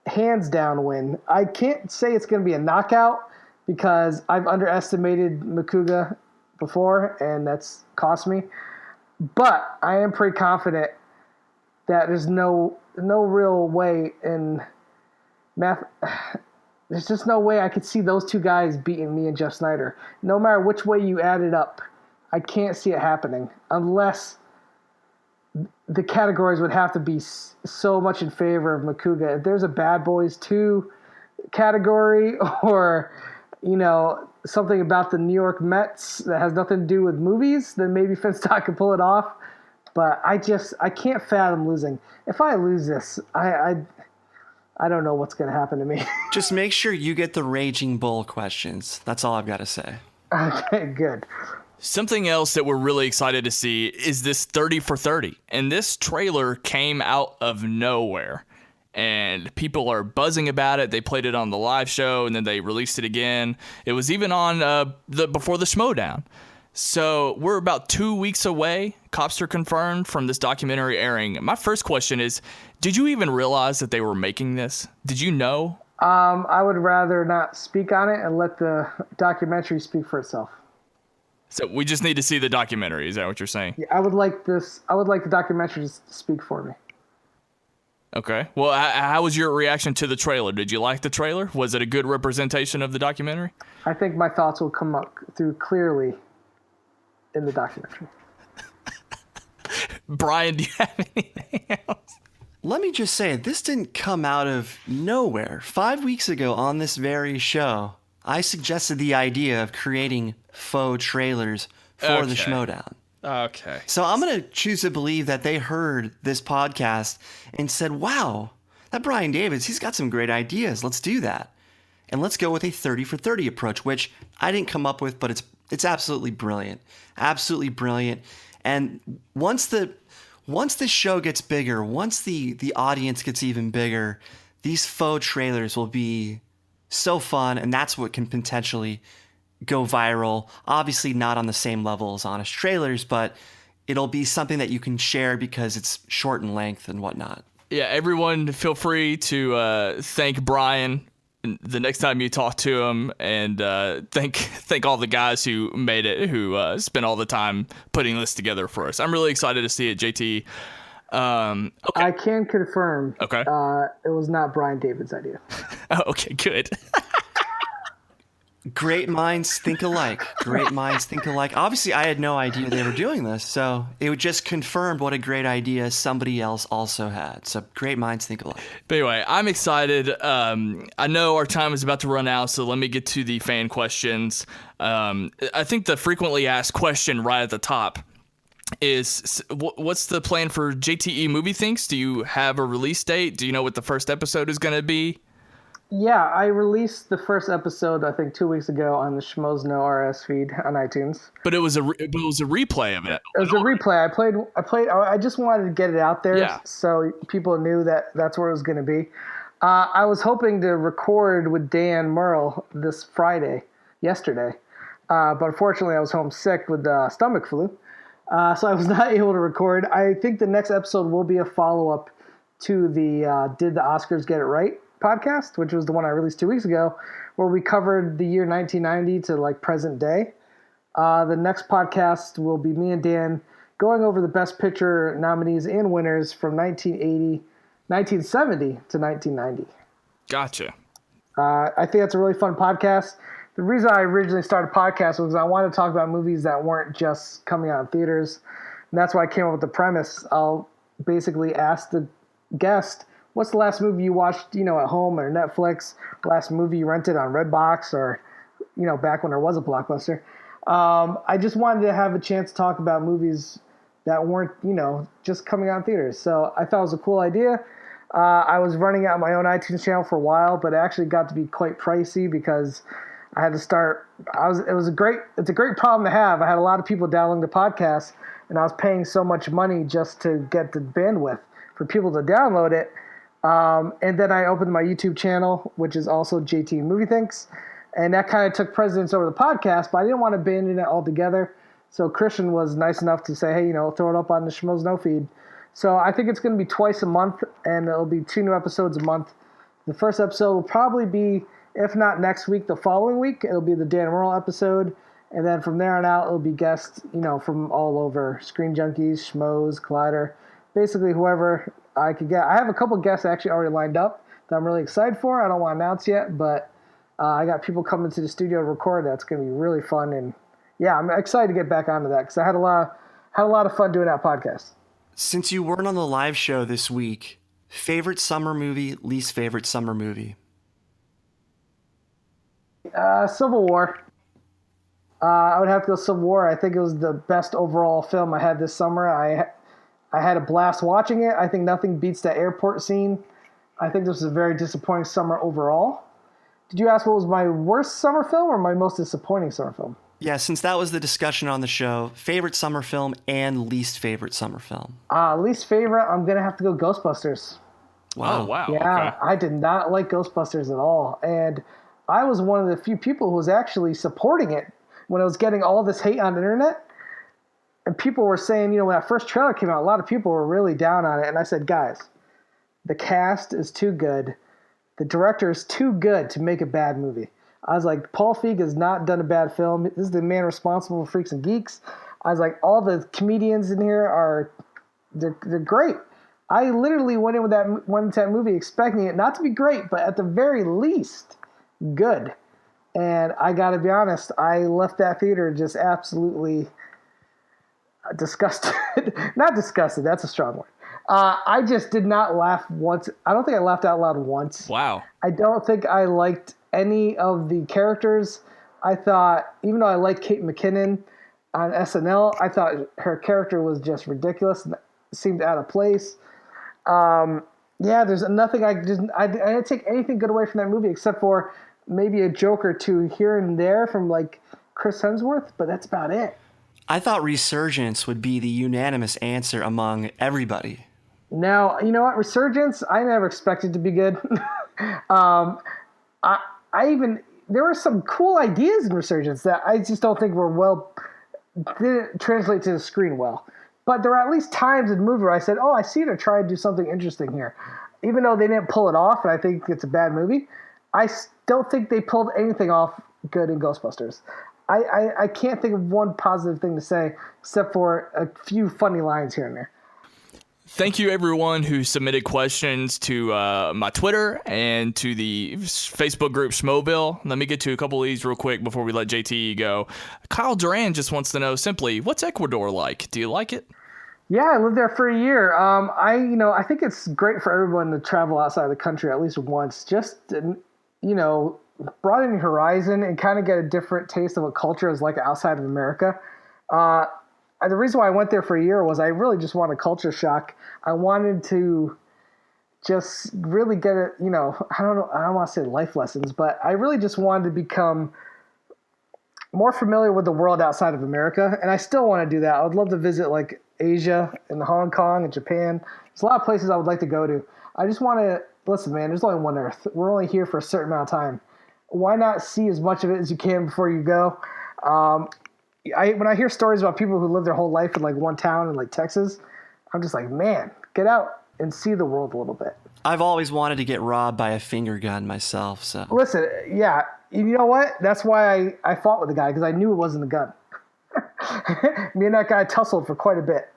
Hands down win. I can't say it's going to be a knockout because I've underestimated Makuga before, and that's cost me. But I am pretty confident that there's no real way in math. There's just no way I could see those two guys beating me and Jeff Snyder. No matter which way you add it up, I can't see it happening unless the categories would have to be so much in favor of Makuga. If there's a Bad Boys 2 category or, something about the New York Mets that has nothing to do with movies, then maybe Finstock can pull it off. But I can't fathom losing. If I lose this, I don't know what's going to happen to me. Just make sure you get the Raging Bull questions. That's all I've got to say. Okay, good. Something else that we're really excited to see is this 30 for 30. And this trailer came out of nowhere. And people are buzzing about it. They played it on the live show, and then they released it again. It was even on before the Schmoedown. So we're about 2 weeks away, Copster confirmed, from this documentary airing. My first question is, did you even realize that they were making this? Did you know? I would rather not speak on it and let the documentary speak for itself. So we just need to see the documentary. Is that what you're saying? Yeah, I would like the documentary to speak for me. Okay. Well, how was your reaction to the trailer? Did you like the trailer? Was it a good representation of the documentary? I think my thoughts will come up through clearly in the documentary. Brian, do you have anything else? Let me just say, this didn't come out of nowhere. 5 weeks ago on this very show, I suggested the idea of creating faux trailers for the Schmoedown. Okay. So I'm going to choose to believe that they heard this podcast and said, wow, that Brian Davids, he's got some great ideas. Let's do that. And let's go with a 30 for 30 approach, which I didn't come up with, but it's absolutely brilliant. Absolutely brilliant. And once the show gets bigger, once the audience gets even bigger, these faux trailers will be so fun, and that's what can potentially go viral. Obviously not on the same level as honest trailers, but it'll be something that you can share because it's short in length and whatnot. Yeah, everyone feel free to thank Brian the next time you talk to him, and thank all the guys who made it, who spent all the time putting this together for us. I'm really excited to see it, JT. Okay. I can confirm. Okay. It was not Brian David's idea. Oh, okay, good. Great minds think alike. Great minds think alike. Obviously, I had no idea they were doing this, so it just confirmed what a great idea somebody else also had. So great minds think alike. But anyway, I'm excited. I know our time is about to run out, so let me get to the fan questions. I think the frequently asked question right at the top is, what's the plan for JTE Movie Things? Do you have a release date? Do you know what the first episode is going to be? Yeah, I released the first episode, I think 2 weeks ago on the Schmoes No RS feed on iTunes. But it was a replay of it. It was a replay. I just wanted to get it out there so people knew that that's where it was going to be. I was hoping to record with Dan Merle this Friday, yesterday. But unfortunately, I was home sick with stomach flu. So I was not able to record. I think the next episode will be a follow-up to the Did the Oscars Get It Right podcast, which was the one I released 2 weeks ago, where we covered the year 1990 to like present day. The next podcast will be me and Dan going over the Best Picture nominees and winners from 1970 to 1990. Gotcha. I think that's a really fun podcast. The reason I originally started a podcast was I wanted to talk about movies that weren't just coming out in theaters. And that's why I came up with the premise. I'll basically ask the guest, what's the last movie you watched, at home or Netflix? Last movie you rented on Redbox or, back when there was a Blockbuster. I just wanted to have a chance to talk about movies that weren't, just coming out in theaters. So I thought it was a cool idea. I was running out my own iTunes channel for a while, but it actually got to be quite pricey because I had to start. It's a great problem to have. I had a lot of people downloading the podcast, and I was paying so much money just to get the bandwidth for people to download it. And then I opened my YouTube channel, which is also JTE Movie Things. And that kind of took precedence over the podcast, but I didn't want to abandon it altogether. So Christian was nice enough to say, hey, throw it up on the Schmoes No feed. So I think it's going to be twice a month, and it'll be 2 new episodes a month. The first episode will probably be, if not next week, the following week. It'll be the Dan Merle episode. And then from there on out, it'll be guests, from all over. ScreenJunkies, Schmoes, Collider, basically whoever I could get. I have a couple guests actually already lined up that I'm really excited for. I don't want to announce yet, but I got people coming to the studio to record. That's going to be really fun, and yeah, I'm excited to get back onto that because I had a lot of fun doing that podcast. Since you weren't on the live show this week, favorite summer movie, least favorite summer movie? Civil War. I would have to go Civil War. I think it was the best overall film I had this summer. I had a blast watching it. I think nothing beats that airport scene. I think this was a very disappointing summer overall. Did you ask what was my worst summer film or my most disappointing summer film? Yeah, since that was the discussion on the show, favorite summer film and least favorite summer film. Least favorite, I'm going to have to go Ghostbusters. Wow. Oh, wow. Yeah, okay. I did not like Ghostbusters at all. And I was one of the few people who was actually supporting it when I was getting all this hate on the internet. And people were saying, when that first trailer came out, a lot of people were really down on it. And I said, guys, the cast is too good. The director is too good to make a bad movie. I was like, Paul Feig has not done a bad film. This is the man responsible for Freaks and Geeks. I was like, all the comedians in here they're great. I literally went into that movie expecting it not to be great, but at the very least, good. And I got to be honest, I left that theater just absolutely disgusted. Not disgusted, that's a strong word. I just did not laugh once. I don't think I laughed out loud once. Wow. I don't think I liked any of the characters. I thought, even though I like Kate McKinnon, on SNL. I thought her character was just ridiculous and seemed out of place. Yeah, there's nothing I didn't take anything good away from that movie except for maybe a joke or two here and there from like Chris Hemsworth, but that's about it. I thought Resurgence would be the unanimous answer among everybody. Now, you know what? Resurgence, I never expected to be good. There were some cool ideas in Resurgence that I just don't think didn't translate to the screen well. But there were at least times in the movie where I said, oh, I see they're trying to do something interesting here. Even though they didn't pull it off, and I think it's a bad movie, I don't think they pulled anything off good in Ghostbusters. I can't think of one positive thing to say except for a few funny lines here and there. Thank you, everyone who submitted questions to my Twitter and to the Facebook group Schmoeville. Let me get to a couple of these real quick before we let JTE go. Kyle Duran just wants to know simply, what's Ecuador like? Do you like it? Yeah, I lived there for a year. I think it's great for everyone to travel outside of the country at least once, just to, broaden your horizon and kind of get a different taste of what culture is like outside of America. The reason why I went there for a year was I really just wanted a culture shock. I wanted to just really get it, I don't know, I don't want to say life lessons, but I really just wanted to become more familiar with the world outside of America. And I still want to do that. I would love to visit like Asia and Hong Kong and Japan. There's a lot of places I would like to go to. I just want to, listen, man, there's only one Earth. We're only here for a certain amount of time. Why not see as much of it as you can before you go? When I hear stories about people who live their whole life in like one town in like Texas, I'm just like, man, get out and see the world a little bit. I've always wanted to get robbed by a finger gun myself. So listen, yeah, you know what? That's why I fought with the guy, because I knew it wasn't a gun. Me and that guy tussled for quite a bit.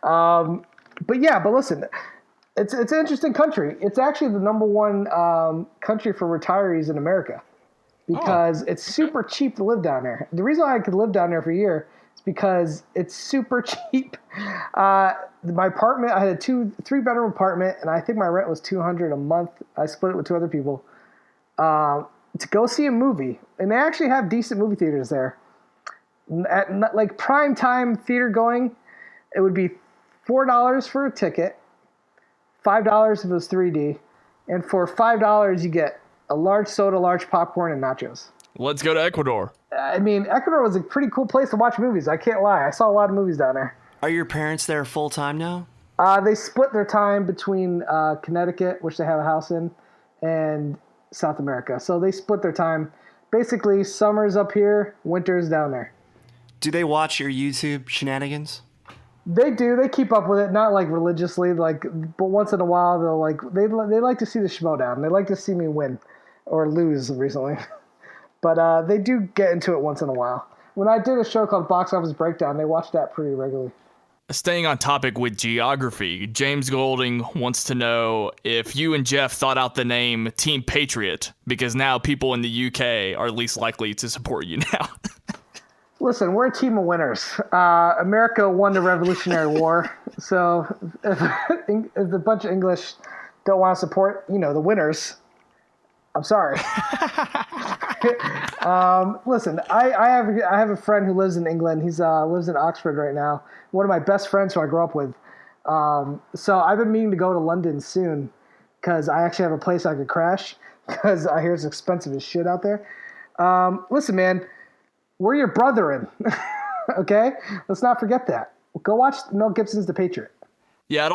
But listen, it's an interesting country. It's actually the number one country for retirees in America. Because it's super cheap to live down there. The reason I could live down there for a year is because it's super cheap. My apartment, I had a 3-bedroom apartment, and I think my rent was $200 a month. I split it with 2 other people to go see a movie, and they actually have decent movie theaters there. At like prime time theater going, it would be $4 for a ticket, $5 if it was 3D, and for $5 you get a large soda, large popcorn, and nachos. Let's go to Ecuador. I mean, Ecuador was a pretty cool place to watch movies. I can't lie. I saw a lot of movies down there. Are your parents there full time now? They split their time between Connecticut, which they have a house in, and South America. So they split their time. Basically, summer's up here, winter's down there. Do they watch your YouTube shenanigans? They do. They keep up with it, not like religiously, but once in a while they like to see the Schmoedown. They like to see me win or lose recently. But they do get into it once in a while. When I did a show called Box Office Breakdown, they watched that pretty regularly. Staying on topic with geography, James Golding wants to know if you and Jeff thought out the name Team Patriot, because now people in the UK are least likely to support you now. Listen, we're a team of winners. America won the Revolutionary War, so if a bunch of English don't want to support, the winners, I'm sorry. Listen, I have a friend who lives in England. He's lives in Oxford right now. One of my best friends who I grew up with. So I've been meaning to go to London soon because I actually have a place I could crash because I hear it's expensive as shit out there. Listen, man. We're your brethren, okay? Let's not forget that. Go watch Mel Gibson's The Patriot. Yeah, I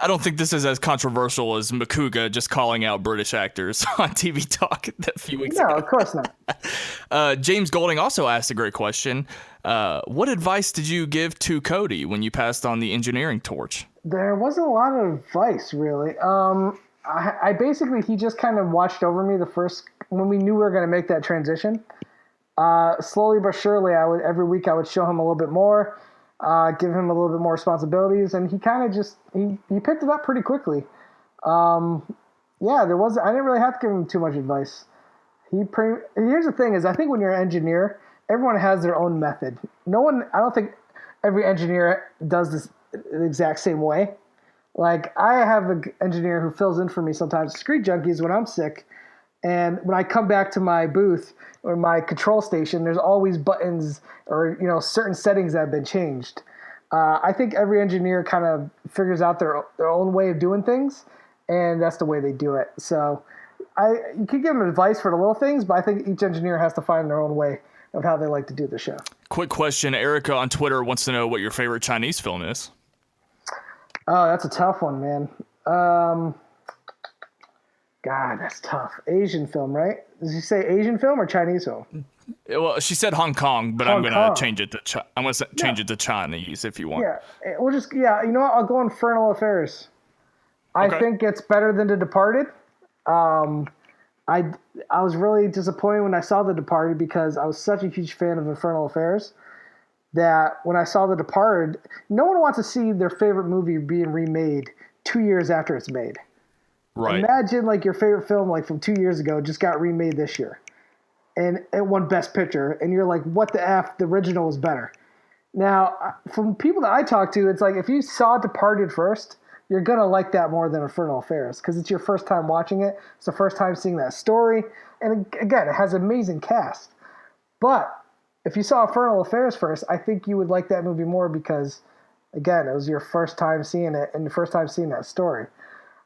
don't think this is as controversial as Makuga just calling out British actors on TV Talk a few weeks ago. No, of course not. James Golding also asked a great question. What advice did you give to Cody when you passed on the engineering torch? There wasn't a lot of advice, really. I basically, he just kind of watched over me when we knew we were going to make that transition. Slowly but surely, every week I would show him a little bit more, give him a little bit more responsibilities, and he kind of just he picked it up pretty quickly. I didn't really have to give him too much advice. Here's the thing: is I think when you're an engineer, everyone has their own method. I don't think every engineer does this the exact same way. Like I have an engineer who fills in for me sometimes. ScreenJunkies when I'm sick. And when I come back to my booth or my control station, there's always buttons or certain settings that have been changed. I think every engineer kind of figures out their own way of doing things, and that's the way they do it. So you could give them advice for the little things, but I think each engineer has to find their own way of how they like to do the show. Quick question. Erica on Twitter wants to know what your favorite Chinese film is. Oh, that's a tough one, man. God, that's tough. Asian film, right? Did you say Asian film or Chinese film? Well, she said Hong Kong, but I'm going to change it to change it to Chinese if you want. Yeah, we'll just you know what? I'll go Infernal Affairs. I think it's better than The Departed. I was really disappointed when I saw The Departed because I was such a huge fan of Infernal Affairs that when I saw The Departed, no one wants to see their favorite movie being remade 2 years after it's made. Right. Imagine like your favorite film like from 2 years ago just got remade this year. And it won Best Picture, and you're like, what the F? The original was better. Now, from people that I talk to, it's like if you saw Departed first, you're going to like that more than Infernal Affairs because it's your first time watching it. It's the first time seeing that story. And again, it has an amazing cast. But if you saw Infernal Affairs first, I think you would like that movie more because, again, it was your first time seeing it and the first time seeing that story.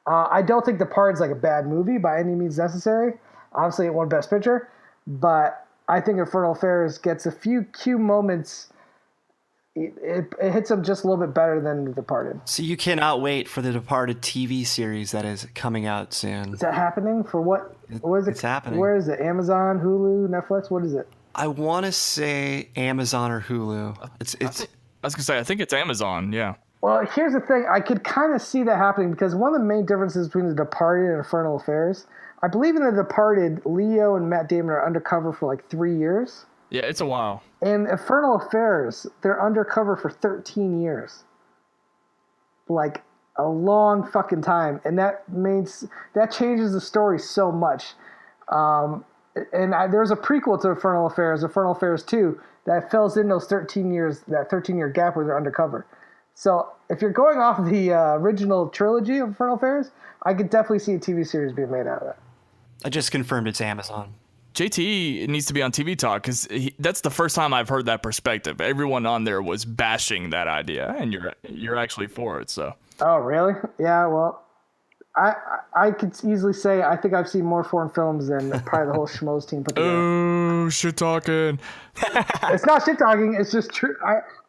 I don't think Departed's like a bad movie by any means necessary. Obviously, it won Best Picture. But I think Infernal Affairs gets a few cue moments. It hits them just a little bit better than The Departed. So you cannot wait for the Departed TV series that is coming out soon. Is that happening? For what? What is it? It's happening. Where is it? Amazon, Hulu, Netflix? What is it? I want to say Amazon or Hulu. It's. I was gonna say I think it's Amazon. Yeah. Well, here's the thing. I could kind of see that happening because one of the main differences between The Departed and Infernal Affairs, I believe in The Departed, Leo and Matt Damon are undercover for like 3 years. Yeah, it's a while. In Infernal Affairs, they're undercover for 13 years. Like a long fucking time. And that changes the story so much. There's a prequel to Infernal Affairs 2, that fills in those 13 years, that 13-year gap where they're undercover. So if you're going off the original trilogy of Infernal Affairs, I could definitely see a TV series being made out of it. I just confirmed it's Amazon. JTE needs to be on TV Talk because that's the first time I've heard that perspective. Everyone on there was bashing that idea, and you're actually for it. So. Oh, really? Yeah. Well, I could easily say I think I've seen more foreign films than probably the whole Schmoes team put together. Oh, shit talking. It's not shit talking. It's just true.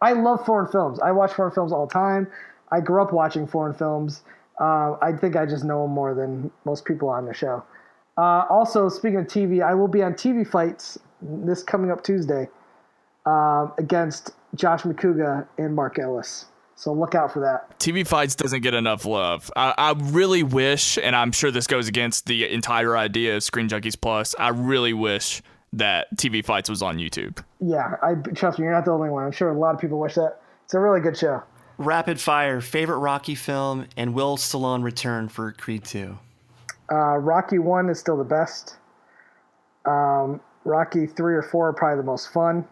I love foreign films. I watch foreign films all the time. I grew up watching foreign films. I think I just know them more than most people on the show. Also, speaking of TV, I will be on TV Fights this coming up Tuesday against Josh McCouga and Mark Ellis. So look out for that. TV Fights doesn't get enough love. I really wish, and I'm sure this goes against the entire idea of Screen Junkies Plus, I really wish that TV Fights was on YouTube. Yeah, trust me, you're not the only one. I'm sure a lot of people wish that. It's a really good show. Rapid fire, favorite Rocky film, and will Stallone return for Creed 2? Rocky 1 is still the best. Rocky 3 or 4 are probably the most fun.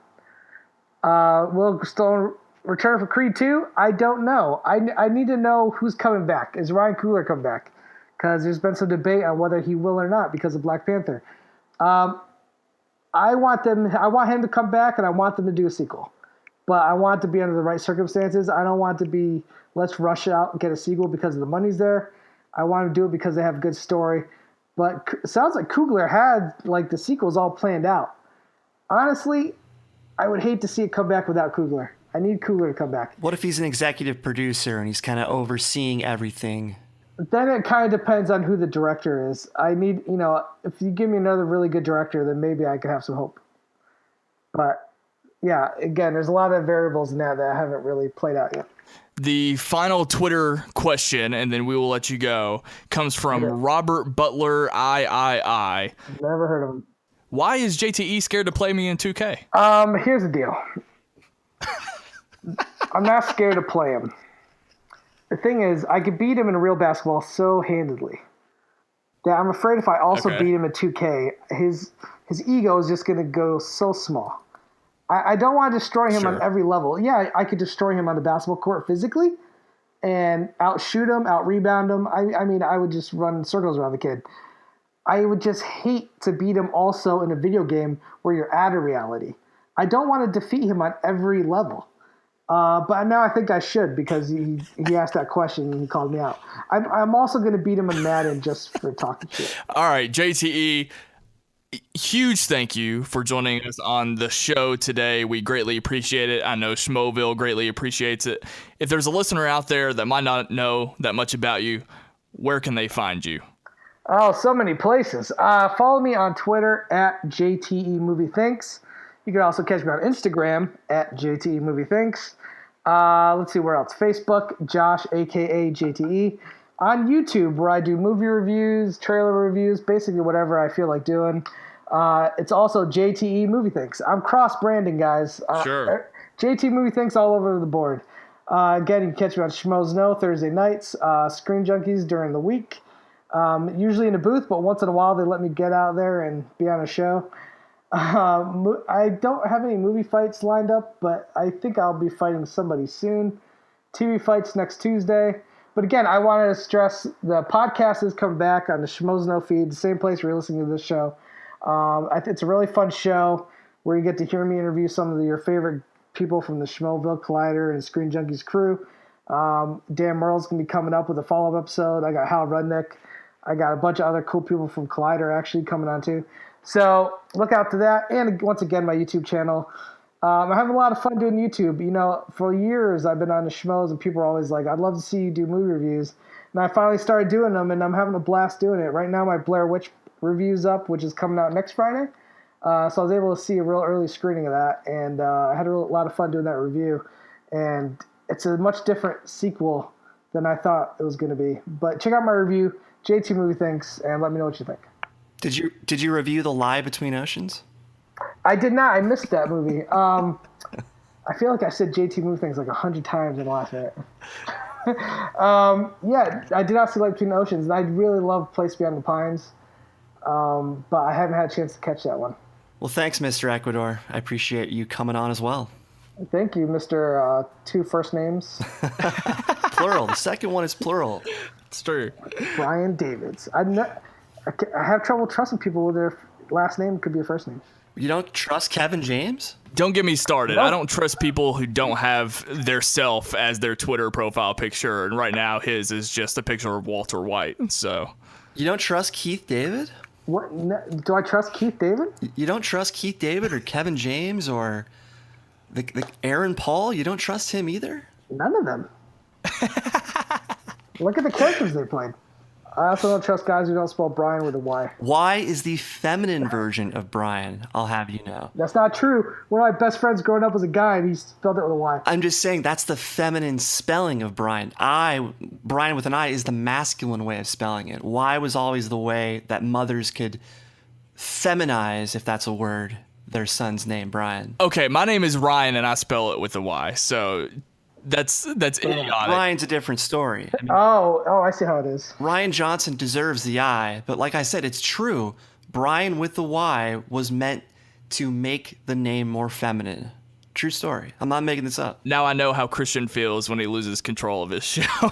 Will Stallone return for Creed 2? I don't know. I need to know who's coming back. Is Ryan Coogler coming back? Because there's been some debate on whether he will or not because of Black Panther. I want him to come back, and I want them to do a sequel. But I want it to be under the right circumstances. I don't want it to be, let's rush out and get a sequel because the money's there. I want to do it because they have a good story. But it sounds like Coogler had like the sequels all planned out. Honestly, I would hate to see it come back without Coogler. I need Coogler to come back. What if he's an executive producer and he's kind of overseeing everything? Then it kind of depends on who the director is. I need, if you give me another really good director, then maybe I could have some hope. But yeah, again, there's a lot of variables in that haven't really played out yet. The final Twitter question, and then we will let you go, comes from Robert Butler III. Never heard of him. Why is JTE scared to play me in 2K? Here's the deal. I'm not scared to play him. The thing is, I could beat him in real basketball so handedly that I'm afraid if I also beat him at 2K, his ego is just going to go so small. I don't want to destroy him on every level. Yeah, I could destroy him on the basketball court physically and outshoot him, out-rebound him. I mean, I would just run circles around the kid. I would just hate to beat him also in a video game where you're at a reality. I don't want to defeat him on every level. But now I think I should because he asked that question and he called me out. I'm also going to beat him in Madden just for talking shit. All right, JTE, huge thank you for joining us on the show today. We greatly appreciate it. I know Schmoeville greatly appreciates it. If there's a listener out there that might not know that much about you, where can they find you? Oh, so many places. Follow me on Twitter at JTE Movie Things. You can also catch me on Instagram at JTE Movie Things. Let's see where else. Facebook, Josh, a.k.a. JTE. On YouTube, where I do movie reviews, trailer reviews, basically whatever I feel like doing. It's also JTE Movie Things. I'm cross-branding, guys. Sure. JTE Movie Things all over the board. Again, you can catch me on Schmoedown Thursday nights, ScreenJunkies during the week. Usually in a booth, but once in a while they let me get out there and be on a show. I don't have any movie fights lined up, but I think I'll be fighting somebody soon. TV fights next Tuesday. But again, I want to stress the podcast has come back on the Schmoedown feed, the same place where you're listening to this show. It's a really fun show where you get to hear me interview some of your favorite people from the Schmoeville Collider and ScreenJunkies crew. Dan Merle's going to be coming up with a follow-up episode. I got Hal Rudnick. I got a bunch of other cool people from Collider actually coming on too. So look out to that. And once again, my YouTube channel. I have a lot of fun doing YouTube. You know, for years I've been on the Schmoes and people are always like, I'd love to see you do movie reviews. And I finally started doing them and I'm having a blast doing it. Right now my Blair Witch review's up, which is coming out next Friday. So I was able to see a real early screening of that. And I had a lot of fun doing that review. And it's a much different sequel than I thought it was going to be. But check out my review, JT Movie Things, and let me know what you think. Did you review The Lie Between Oceans? I did not. I missed that movie. I feel like I said JT Movie Things like 100 times in the last minute. Yeah, I did not see Light Between the Oceans, and I really love Place Beyond the Pines, but I haven't had a chance to catch that one. Well, thanks, Mr. Ecuador. I appreciate you coming on as well. Thank you, Mr. Two first names. Plural. The second one is plural. It's true. Brian Davids. I have trouble trusting people with their last name could be a first name. You don't trust Kevin James? Don't get me started. I don't trust people who don't have their self as their Twitter profile picture. And right now his is just a picture of Walter White. So You don't trust Keith David? What? Do I trust Keith David? You don't trust Keith David or Kevin James or the Aaron Paul? You don't trust him either? None of them. Look at the characters they played. I also don't trust guys who don't spell Brian with a Y. Y is the feminine version of Brian, I'll have you know. That's not true. One of my best friends growing up was a guy and he spelled it with a Y. I'm just saying that's the feminine spelling of Brian. Brian with an I is the masculine way of spelling it. Y was always the way that mothers could feminize, if that's a word, their son's name, Brian. okay, my name is Ryan and I spell it with a Y. So that's idiotic. Ryan's a different story. I mean, Oh, I see how it is. Ryan Johnson deserves the I, but like I said, it's true. Brian with the Y was meant to make the name more feminine. True story. I'm not making this up. Now I know how Christian feels when he loses control of his show.